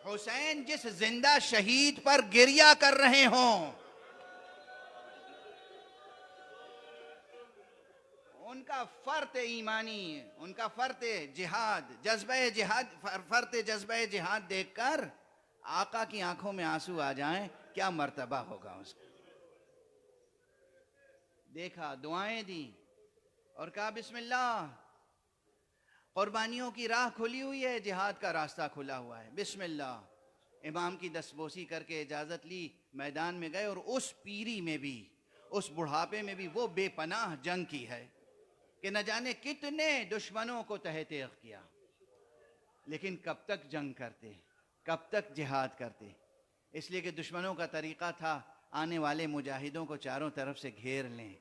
حسین جس زندہ شہید پر گریہ کر رہے ہوں، ان کا فرط ایمانی، ان کا فرط جہاد، فرط جذبہ جہاد دیکھ کر آقا کی آنکھوں میں آنسو آ جائیں، کیا مرتبہ ہوگا اس کا؟ دیکھا، دعائیں دی اور کہا بسم اللہ، قربانیوں کی راہ کھلی ہوئی ہے، جہاد کا راستہ کھلا ہوا ہے، بسم اللہ۔ امام کی دستبوسی کر کے اجازت لی، میدان میں گئے، اور اس پیری میں بھی، اس بڑھاپے میں بھی وہ بے پناہ جنگ کی ہے کہ نہ جانے کتنے دشمنوں کو تہہ تیغ کیا، لیکن کب تک جنگ کرتے، کب تک جہاد کرتے؟ اس لیے کہ دشمنوں کا طریقہ تھا آنے والے مجاہدوں کو چاروں طرف سے گھیر لیں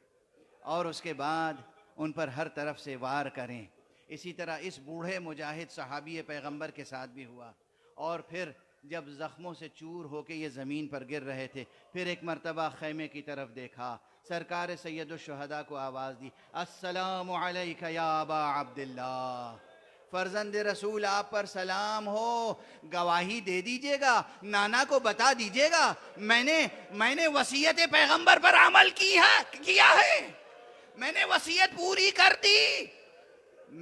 اور اس کے بعد ان پر ہر طرف سے وار کریں۔ اسی طرح اس بوڑھے مجاہد صحابی پیغمبر کے ساتھ بھی ہوا، اور پھر جب زخموں سے چور ہو کے یہ زمین پر گر رہے تھے، پھر ایک مرتبہ خیمے کی طرف دیکھا، سرکار سید الشہداء کو آواز دی، السلام علیک یا ابا عبداللہ، فرزند رسول آپ پر سلام ہو، گواہی دے دیجئے گا، نانا کو بتا دیجئے گا، میں نے وصیت پیغمبر پر عمل کیا ہے، میں نے وصیت پوری کر دی،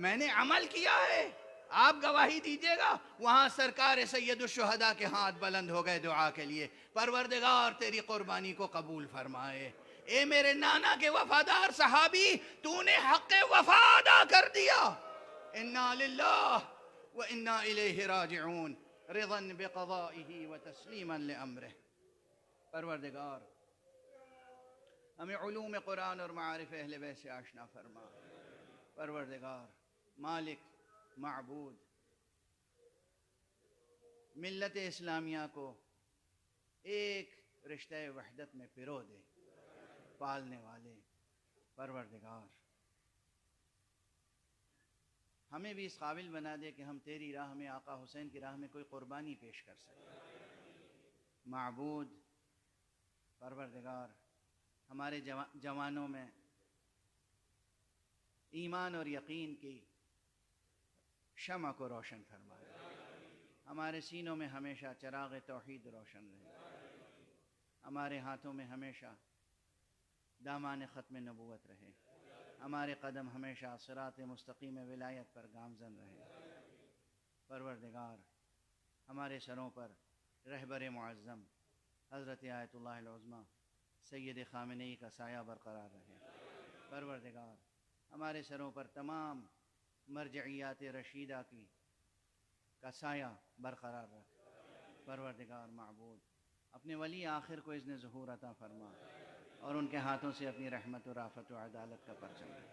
میں نے عمل کیا ہے، آپ گواہی دیجئے گا۔ وہاں سرکار سید الشہداء کے ہاتھ بلند ہو گئے دعا کے لیے، پروردگار تیری قربانی کو قبول فرمائے، اے میرے نانا کے وفادار صحابی، تو نے حق وفا ادا کر دیا، انا للہ و انا الیہ راجعون، رضا بقضائہ و تسلیما لامرہ۔ پروردگار ہمیں علوم قرآن اور معارف اہل بیت سے آشنا فرما، پروردگار مالک معبود ملت اسلامیہ کو ایک رشتہ وحدت میں پرو دے، پالنے والے پروردگار ہمیں بھی اس قابل بنا دے کہ ہم تیری راہ میں، آقا حسین کی راہ میں کوئی قربانی پیش کر سکیں۔ معبود پروردگار ہمارے جوانوں میں ایمان اور یقین کی شمع کو روشن فرمائے، ہمارے سینوں میں ہمیشہ چراغ توحید روشن رہے، ہمارے ہاتھوں میں ہمیشہ دامان ختم نبوت رہے، ہمارے قدم ہمیشہ صراط مستقیم ولایت پر گامزن رہے۔ پروردگار ہمارے سروں پر رہبر معظم حضرت آیت اللہ العظمیٰ سید خامنئی کا سایہ برقرار رہے۔ پروردگار ہمارے سروں پر تمام مرجعیات رشیدہ کا سایہ برقرار رکھ۔ پروردگار معبود اپنے ولی آخر کو اذن ظہور عطا فرما اور ان کے ہاتھوں سے اپنی رحمت و رافت و عدالت کا پرچم دے۔